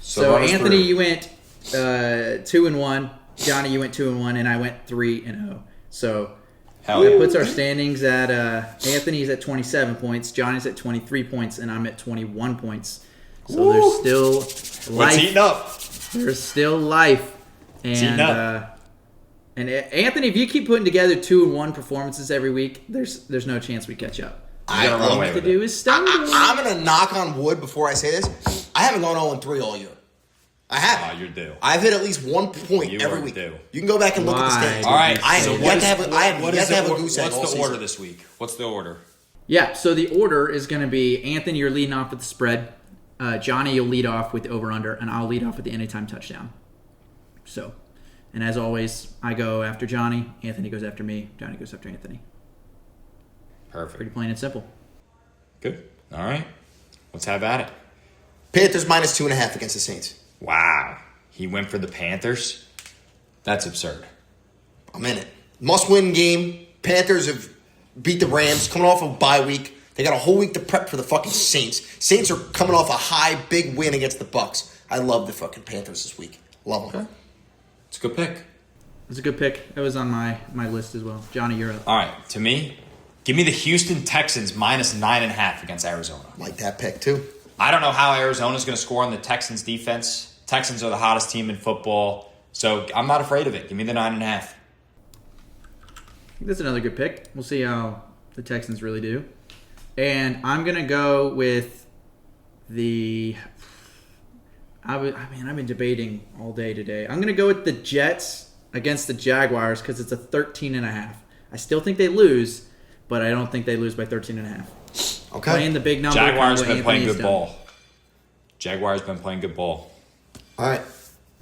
S3: So Anthony, you went 2-1. Johnny, you went 2-1, and I went 3-0. So that puts our standings at Anthony's at 27 points, Johnny's at 23 points, and I'm at 21 points. So there's still life.
S2: It's heating up.
S3: There's still life. And Anthony, if you keep putting together 2-1 performances every week, there's no chance we catch up.
S2: All you have
S3: to do is stumble.
S1: I'm going to knock on wood before I say this. I haven't gone 0-3 all year. I haven't.
S2: Oh, you're due.
S1: I've hit at least 1 point every week.
S2: Due.
S1: You can go back and look at the standings.
S2: All right.
S1: I have yet to have a goose egg all
S2: What's the order
S1: season.
S2: this week? What's the order?
S3: Yeah, so the order is going to be Anthony, you're leading off with the spread. Johnny, you'll lead off with the over-under, and I'll lead off with the anytime touchdown. So, and as always, I go after Johnny. Anthony goes after me. Johnny goes after Anthony.
S2: Perfect.
S3: Pretty plain and simple.
S2: Good. All right. Let's have at it.
S1: Panthers minus 2.5 against the Saints.
S2: Wow. He went for the Panthers? That's absurd.
S1: I'm in it. Must-win game. Panthers have beat the Rams, coming off of a bye week. They got a whole week to prep for the fucking Saints. Saints are coming off a high, big win against the Bucs. I love the fucking Panthers this week. Love them.
S2: Okay. It's a good pick.
S3: It's a good pick. It was on my list as well. Johnny, you're up.
S2: All right. To me, give me the Houston Texans minus 9.5 against Arizona.
S1: Like that pick, too.
S2: I don't know how Arizona's going to score on the Texans' defense. Texans are the hottest team in football, so I'm not afraid of it. Give me the 9.5.
S3: I think that's another good pick. We'll see how the Texans really do. And I'm going to go with the... I've been debating all day today. I'm going to go with the Jets against the Jaguars because it's a 13.5. I still think they lose, but I don't think they lose by 13.5.
S1: Okay.
S3: Playing the big number.
S2: Jaguars been playing good ball. Jaguars been playing good ball.
S1: All right.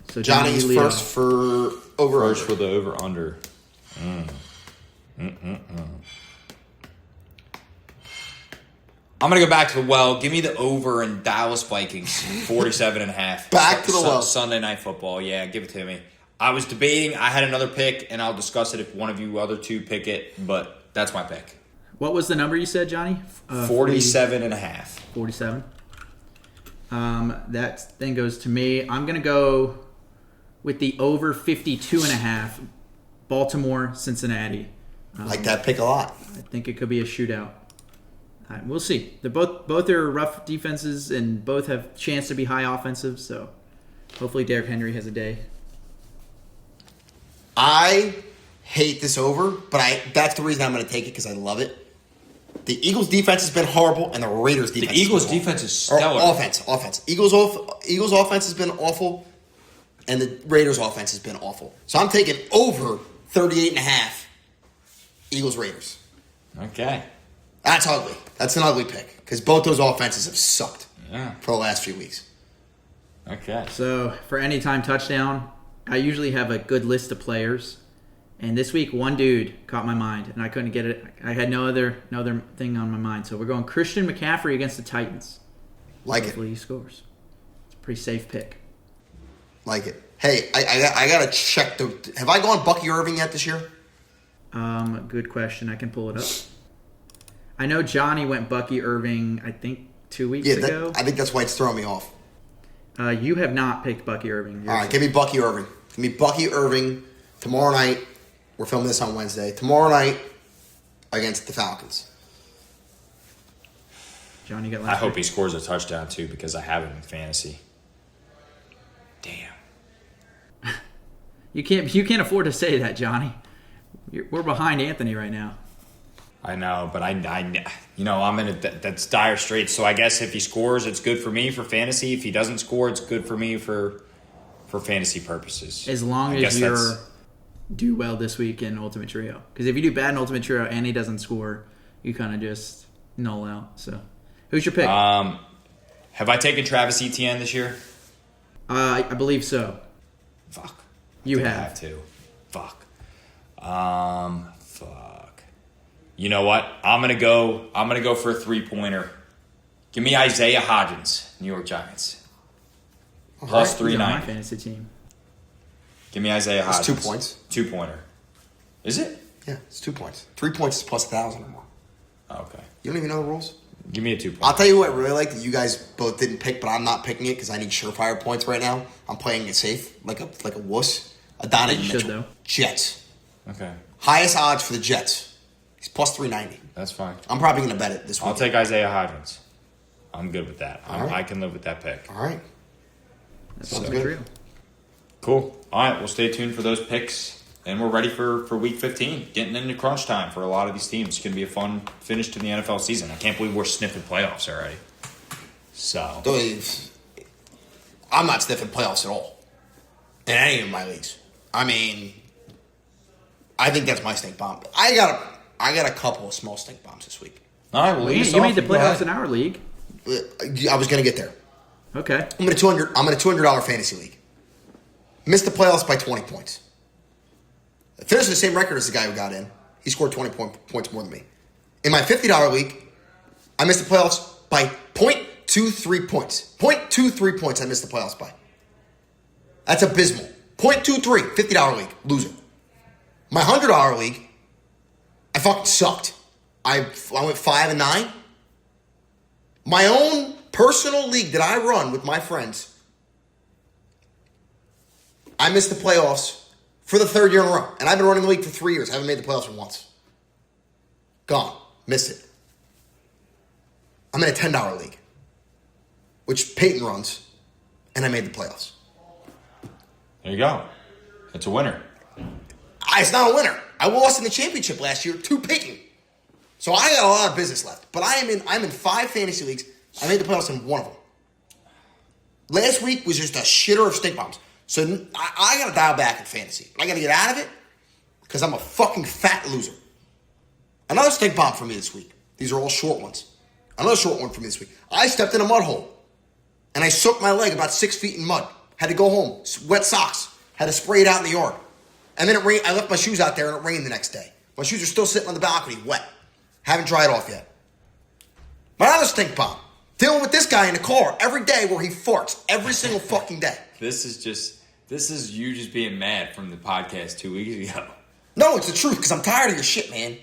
S3: So
S1: Johnny's first for over.
S2: First for the over-under. I'm going to go back to the well. Give me the over in Dallas Vikings, 47.5.
S1: Back to the well.
S2: Sunday Night Football. Yeah, give it to me. I was debating. I had another pick, and I'll discuss it if one of you other two pick it, but that's my pick.
S3: What was the number you said, Johnny?
S2: 47.5.
S3: 47. That then goes to me. I'm going to go with the over 52.5. Baltimore, Cincinnati.
S1: Like that pick a lot.
S3: I think it could be a shootout. We'll see. They're both are rough defenses and both have chance to be high offensive. So hopefully Derrick Henry has a day.
S1: I hate this over, but that's the reason I'm going to take it because I love it. The Eagles' defense has been horrible, and the Raiders' defense.
S2: The Eagles' defense is stellar.
S1: Offense. Eagles' offense has been awful, and the Raiders' offense has been awful. So I'm taking over 38.5. Eagles-Raiders.
S2: Okay.
S1: That's ugly. That's an ugly pick because both those offenses have sucked for the last few weeks.
S2: Okay.
S3: So for anytime touchdown, I usually have a good list of players. And this week, one dude caught my mind, and I couldn't get it. I had no other thing on my mind. So we're going Christian McCaffrey against the Titans.
S1: Hopefully
S3: he scores. It's a pretty safe pick.
S1: Like it. Hey, I got to check. Have I gone Bucky Irving yet this year?
S3: Good question. I can pull it up. I know Johnny went Bucky Irving, I think, 2 weeks ago.
S1: I think that's why it's throwing me off.
S3: You have not picked Bucky Irving.
S1: All right, give me Bucky Irving. Give me Bucky Irving tomorrow night. We're filming this on Wednesday. Tomorrow night, against the Falcons.
S3: John, you got
S2: I
S3: last
S2: hope
S3: pick?
S2: he scores a touchdown too because I have him in fantasy. Damn.
S3: You can't afford to say that, Johnny. We're behind Anthony right now.
S2: I know, but I'm in that's dire straits. So I guess if he scores, it's good for me for fantasy. If he doesn't score, it's good for me for fantasy purposes.
S3: As long as you do well this week in Ultimate Trio. Because if you do bad in Ultimate Trio and he doesn't score, you kind of just null out. So, who's your pick?
S2: Have I taken Travis Etienne this year?
S3: I believe so.
S2: Fuck.
S3: You
S2: I
S3: have
S2: to. Fuck. You know what? I'm gonna go for a 3-pointer. Give me Isaiah Hodgins, New York Giants. Plus
S3: He's on my
S2: 390.
S3: fantasy team.
S2: Give me Isaiah Hodgins.
S1: It's 2 points.
S2: 2-pointer. Is it?
S1: Yeah, it's 2 points. 3 points is plus 1,000 or more.
S2: Okay.
S1: You don't even know the rules?
S2: Give me a 2-pointer.
S1: I'll tell you what I really like that you guys both didn't pick, but I'm not picking it because I need surefire points right now. I'm playing it safe, like a wuss. Adonai
S3: You should,
S1: Mitchell.
S3: though.
S1: Jets.
S2: Okay.
S1: Highest odds for the Jets. He's plus 390.
S2: That's fine.
S1: I'm probably going to bet it this week.
S2: I'll take Isaiah Hodgins. I'm good with that.
S1: All right.
S2: I can live with that pick.
S1: All right.
S3: That's
S1: Sounds
S3: Ultimate
S1: good.
S3: Trio.
S2: Cool. All right, we'll stay tuned for those picks. And we're ready for Week 15. Getting into crunch time for a lot of these teams. It's going to be a fun finish to the NFL season. I can't believe we're sniffing playoffs already. So.
S1: I'm not sniffing playoffs at all. In any of my leagues. I mean, I think that's my stink bomb. I got a couple of small stink bombs this week.
S2: All right, well,
S3: You made the playoffs in our league.
S1: I was going to get there.
S3: Okay.
S1: I'm in a $200 fantasy league. Missed the playoffs by 20 points. Finished the same record as the guy who got in. He scored 20 points more than me. In my $50 league, I missed the playoffs by 0.23 points. 0.23 points I missed the playoffs by. That's abysmal. 0.23, $50 league, loser. My $100 league, I fucking sucked. I went 5-9. My own personal league that I run with my friends, I missed the playoffs for the third year in a row. And I've been running the league for 3 years. I haven't made the playoffs once. Gone. Missed it. I'm in a $10 league, which Peyton runs, and I made the playoffs.
S2: There you go. It's a winner.
S1: It's not a winner. I lost in the championship last year to Peyton. So I got a lot of business left. But I'm in 5 fantasy leagues. I made the playoffs in one of them. Last week was just a shitter of stink bombs. So I got to dial back in fantasy. I got to get out of it because I'm a fucking fat loser. Another stink bomb for me this week. These are all short ones. Another short one for me this week. I stepped in a mud hole. And I soaked my leg about 6 feet in mud. Had to go home. Wet socks. Had to spray it out in the yard. And then it rained. I left my shoes out there and it rained the next day. My shoes are still sitting on the balcony, wet. Haven't dried off yet. My other stink bomb. Dealing with this guy in the car every day where he farts. Every single fucking day.
S2: This is you just being mad from the podcast 2 weeks ago.
S1: No, it's the truth because I'm tired of your shit, man.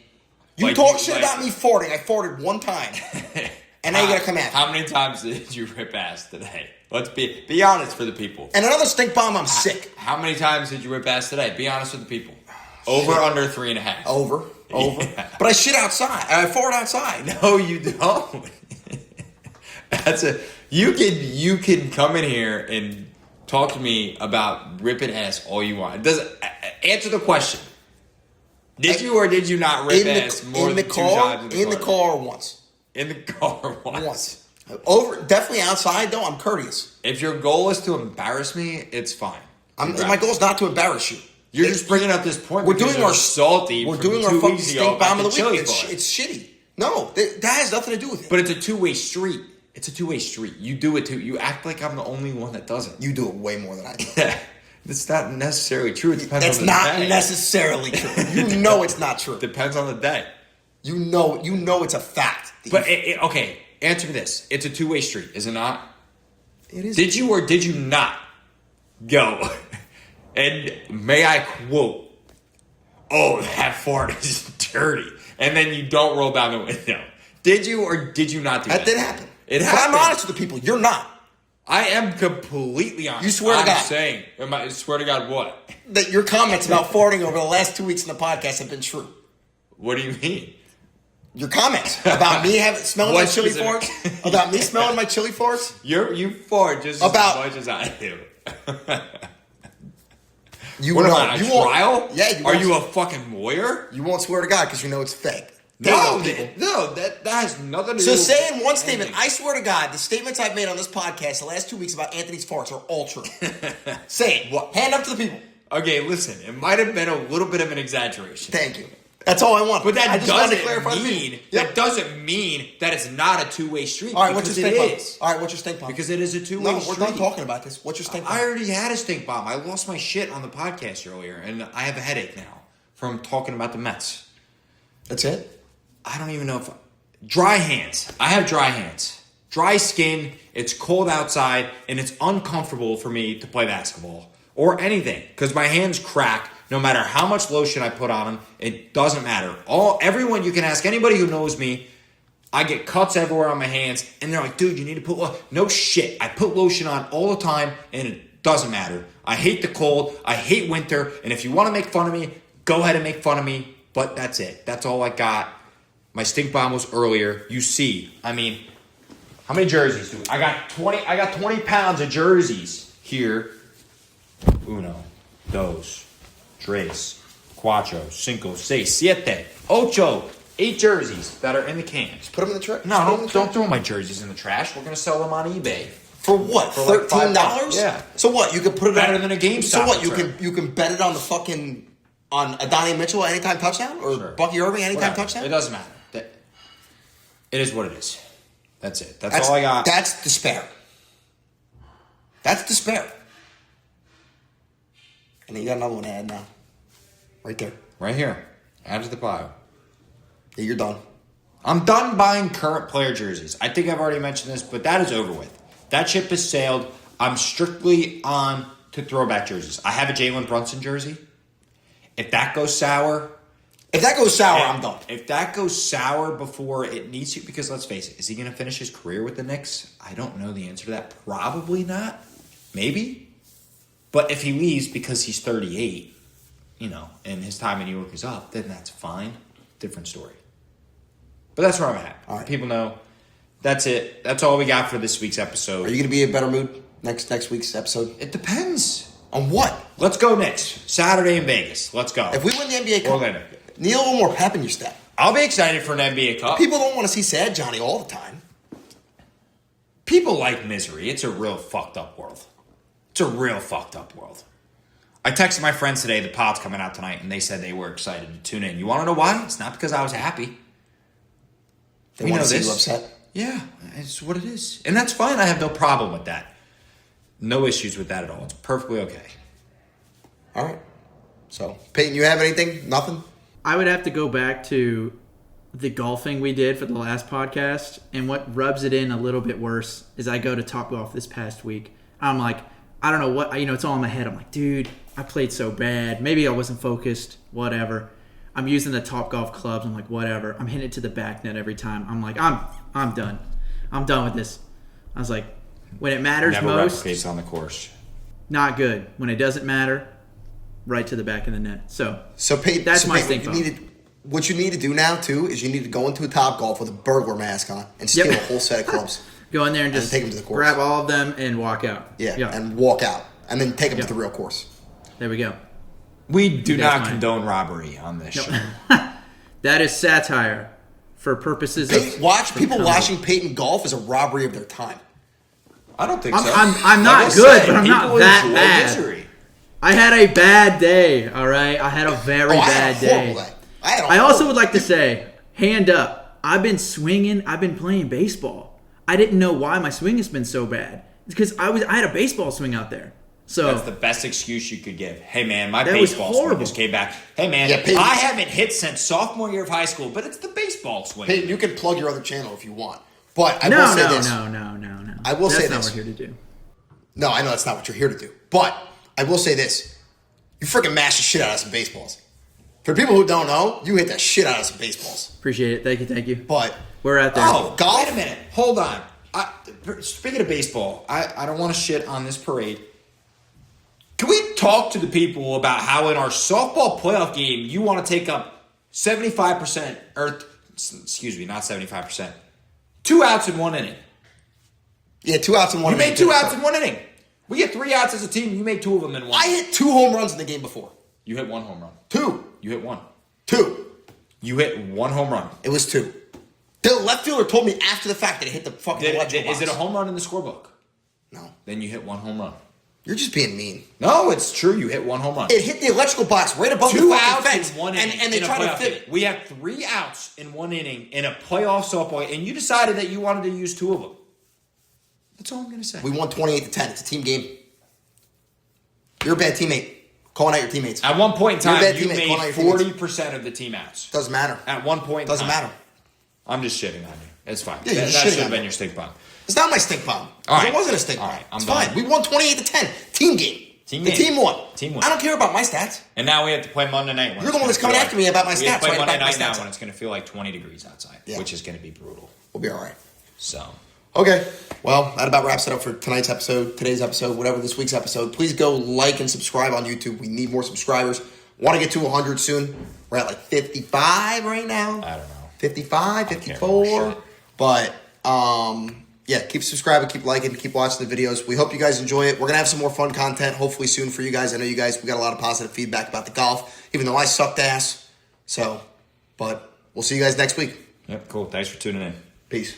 S1: You
S2: Like,
S1: talk
S2: you-
S1: shit
S2: like-
S1: about me farting. I farted one time. And now you gotta come at me.
S2: How many times did you rip ass today? Let's be honest for the people.
S1: And another stink bomb, I'm sick.
S2: How many times did you rip ass today? Be honest with the people. Over, under 3.5.
S1: Over.
S2: Yeah.
S1: But I shit outside. I fart outside.
S2: No, you don't. You can come in here and talk to me about ripping ass all you want. It doesn't answer the question. Did you or did you not rip ass more than 2 times
S1: in the car once.
S2: In the car
S1: Once. Over, definitely outside though. I'm courteous.
S2: If your goal is to embarrass me, it's fine.
S1: My goal is not to embarrass you.
S2: You're just bringing up this point.
S1: We're
S2: because
S1: doing
S2: you're
S1: our
S2: salty.
S1: We're
S2: from
S1: doing
S2: 2
S1: our fucking
S2: weeks ago
S1: stink bomb
S2: about
S1: of the
S2: chili
S1: week.
S2: bar.
S1: It's shitty. No, that has nothing to do with it.
S2: But it's a 2-way street. It's a 2-way street. You do it too. You act like I'm the only one that doesn't.
S1: You do it way more than I do.
S2: It's not necessarily true. It depends
S1: It's
S2: on the
S1: not
S2: day.
S1: necessarily true. You know it's not true.
S2: Depends on the day.
S1: You know it's a fact.
S2: But okay, answer me this: it's a 2-way street, is it not?
S1: It is.
S2: Did you or did you not go? And may I quote? Oh, that fart is dirty, and then you don't roll down the window. Did you or did you not do that?
S1: That did happen.
S2: It
S1: But
S2: happened.
S1: I'm honest with the people. You're not.
S2: I am completely honest.
S1: You swear to God.
S2: I'm saying, swear to God, what?
S1: That your comments about farting over the last 2 weeks in the podcast have been true.
S2: What do you mean?
S1: Your comments about me smelling my
S2: What
S1: chili
S2: specific-
S1: farts. About me smelling my chili farts.
S2: You fart just as much as I do.
S1: You
S2: What am
S1: know,
S2: I, a
S1: you won't-
S2: trial?
S1: Yeah.
S2: Are you a fucking lawyer?
S1: You won't swear to God because you know it's fake.
S2: That has nothing to do
S1: So
S2: with
S1: say in one statement,
S2: anything.
S1: I swear to God, the statements I've made on this podcast the last 2 weeks about Anthony's farts are all true. Say it.
S2: What?
S1: Hand up to the people.
S2: Okay, listen. It might have been a little bit of an exaggeration.
S1: Thank you. That's all I want.
S2: But
S1: I
S2: that
S1: just wanted to
S2: doesn't
S1: clarify the
S2: mean
S1: people. Yep.
S2: that doesn't mean that it's not a two-way street.
S1: All right, what's your
S2: because
S1: stink
S2: it
S1: bomb?
S2: is.
S1: All right, what's your stink bomb?
S2: Because it is a two-way
S1: No,
S2: street.
S1: we're done talking about this. What's your stink bomb?
S2: I already had a stink bomb. I lost my shit on the podcast earlier, and I have a headache now from talking about the Mets.
S1: That's it?
S2: I don't even know if... Dry hands. I have dry hands. Dry skin. It's cold outside, and it's uncomfortable for me to play basketball or anything because my hands crack no matter how much lotion I put on them. It doesn't matter. Everyone, you can ask anybody who knows me, I get cuts everywhere on my hands, and they're like, dude, you need to put lotion. No shit. I put lotion on all the time, and it doesn't matter. I hate the cold. I hate winter, and if you want to make fun of me, go ahead and make fun of me, but that's it. That's all I got. My stink bomb was earlier. You see, I mean, how many jerseys do I got? 20 pounds of jerseys here. Uno, dos, tres, cuatro, cinco, seis, siete, ocho, 8 jerseys that are in the cans.
S1: Put them in the trash.
S2: No, don't throw my jerseys in the trash. We're gonna sell them on eBay.
S1: For what?
S2: For like
S1: $13?
S2: Yeah.
S1: So what? You can put it
S2: Better
S1: on,
S2: than a GameStop
S1: So what?
S2: return.
S1: You can bet it on the fucking on Adonai Mitchell anytime touchdown or
S2: Sure.
S1: Bucky Irving anytime
S2: Whatever.
S1: touchdown.
S2: It doesn't matter. It is what it is. That's it. That's all I got.
S1: That's despair. That's despair. And then you got another one to add now. Right there.
S2: Right here. Add to the pile.
S1: Yeah, you're done.
S2: I'm done buying current player jerseys. I think I've already mentioned this, but that is over with. That ship has sailed. I'm strictly on to throwback jerseys. I have a Jalen Brunson jersey. If that goes sour...
S1: I'm done.
S2: If that goes sour before it needs to, because let's face it, is he going to finish his career with the Knicks? I don't know the answer to that. Probably not. Maybe. But if he leaves because he's 38, and his time in New York is up, then that's fine. Different story. But that's where I'm at.
S1: All right.
S2: People know. That's it. That's all we got for this week's episode.
S1: Are you going to be in a better mood next week's episode?
S2: It depends.
S1: On what?
S2: Let's go Knicks. Saturday in Vegas. Let's go.
S1: If we win the NBA Cup,
S2: Orlando.
S1: need a little more pep in your step.
S2: I'll be excited for an NBA Cup.
S1: People don't want to see sad Johnny all the time.
S2: People like misery. It's a real fucked up world. It's a real fucked up world. I texted my friends today, the pod's coming out tonight, and they said they were excited to tune in. You want to know why? It's not because I was happy.
S1: They want to see you upset.
S2: Yeah, it's what it is. And that's fine. I have no problem with that. No issues with that at all. It's perfectly okay.
S1: All right. So, Peyton, you have anything? Nothing?
S3: I would have to go back to the golfing we did for the last podcast, and what rubs it in a little bit worse is I go to Topgolf this past week. I'm like, I don't know what, it's all in my head. I'm like, dude, I played so bad. Maybe I wasn't focused, whatever. I'm using the Topgolf clubs. I'm like, whatever. I'm hitting it to the back net every time. I'm like, I'm done. I'm done with this. I was like, when it matters
S2: Never
S3: most,
S2: replicates on the course.
S3: not good. When it doesn't matter, right to the back of the net. So
S1: Peyton,
S3: that's my
S1: Peyton,
S3: stink bomb.
S1: what you need to do now, too, is you need to go into a Topgolf with a burglar mask on and steal
S3: Yep.
S1: a whole set of clubs.
S3: Go in there and just
S1: take them to the course.
S3: grab all of them and walk out.
S1: Yeah, and walk out. And then take them to the real course.
S3: There we go.
S2: We do
S3: That's
S2: not
S3: mine.
S2: condone robbery on this show.
S3: That is satire for purposes of
S1: People watching Peyton golf is a robbery of their time.
S2: I don't think
S3: I'm-
S2: so.
S3: I'm not
S2: Like I
S3: good,
S2: said,
S3: but I'm not
S2: people
S3: that
S2: enjoy
S3: bad.
S2: misery.
S3: I had a bad day, all right? I had a very
S1: I
S3: bad
S1: had a horrible
S3: day.
S1: day.
S3: I also would like to say, hand up, I've been swinging, I've been playing baseball. I didn't know why my swing has been so bad. It's because I had a baseball swing out there. So
S2: That's the best excuse you could give. Hey, man, my
S3: That was
S2: baseball swing
S3: horrible.
S2: just came back. Hey, man,
S1: Yeah, Peyton-
S2: I haven't hit since sophomore year of high school, but it's the baseball swing.
S1: Peyton, you can plug your other channel if you want. But I
S3: no.
S1: will say this.
S3: No.
S1: I will say
S3: That's not
S1: this.
S3: what we're here to do.
S1: No, I know that's not what you're here to do. But I will say this. You freaking mash the shit out of some baseballs. For people who don't know, you hit the shit out of some baseballs.
S3: Appreciate it. Thank you.
S1: But
S3: We're out there.
S2: Oh,
S1: golf?
S2: wait a minute. Hold on. Speaking of baseball, I don't want to shit on this parade. Can we talk to the people about how in our softball playoff game you want to take up 75% or excuse me, not 75%. 2 outs in 1 inning.
S1: Yeah, 2 outs in 1
S2: You
S1: inning.
S2: made 2 outs in 1 inning. We get 3 outs as a team. You made 2 of them in 1.
S1: I hit 2 home runs in the game before.
S2: You hit 1 home run.
S1: 2.
S2: You hit 1.
S1: 2.
S2: You hit 1 home run.
S1: It was 2. The left fielder told me after the fact that it hit the fucking electrical box.
S2: Is it a home run in the scorebook?
S1: No.
S2: Then you hit 1 home run.
S1: You're just being mean.
S2: No, it's true. You hit 1 home run.
S1: It hit the electrical box right above the
S2: 2
S1: fucking
S2: outs
S1: fence.
S2: in 1 inning.
S1: And they
S2: in a
S1: tried to
S2: playoff
S1: fit
S2: inning. We had 3 outs in 1 inning in a playoff softball, and you decided that you wanted to use 2 of them. That's all I'm going to say.
S1: We won 28-10. It's a team game. You're a bad teammate. Calling out your teammates.
S2: At one point in time, you
S1: Calling out
S2: made
S1: your teammates.
S2: 40% of the team outs.
S1: Doesn't matter.
S2: At one point in
S1: Doesn't
S2: time.
S1: matter.
S2: I'm just shitting on you. It's fine.
S1: Yeah, you're
S2: that
S1: shitting
S2: should have
S1: on
S2: been
S1: me.
S2: your stink bomb.
S1: It's not my stink bomb.
S2: All right.
S1: It wasn't a stink
S2: All
S1: bomb.
S2: right, I'm
S1: it's
S2: done.
S1: fine. We won 28-10. Team game.
S2: Team
S1: the
S2: game.
S1: team won.
S2: Team won.
S1: I don't care about my stats.
S2: And now we have to play Monday night.
S1: You're the one that's coming after me about my
S2: We have
S1: stats.
S2: to play
S1: Right
S2: Monday
S1: about my
S2: night now
S1: stats.
S2: when it's going to feel like 20 degrees outside,
S1: Yeah.
S2: which is going to be brutal.
S1: We'll be all right.
S2: So,
S1: Okay. Well, that about wraps it up for tonight's episode, today's episode, whatever this week's episode. Please go like and subscribe on YouTube. We need more subscribers. Want to get to 100 soon. We're at like 55 right now.
S2: I don't know.
S1: 55,
S2: can't
S1: 54.
S2: remember shit.
S1: But, yeah, keep subscribing, keep liking, keep watching the videos. We hope you guys enjoy it. We're going to have some more fun content hopefully soon for you guys. I know we got a lot of positive feedback about the golf, even though I sucked ass. So, but we'll see you guys next week.
S2: Yep, cool. Thanks for tuning in.
S1: Peace.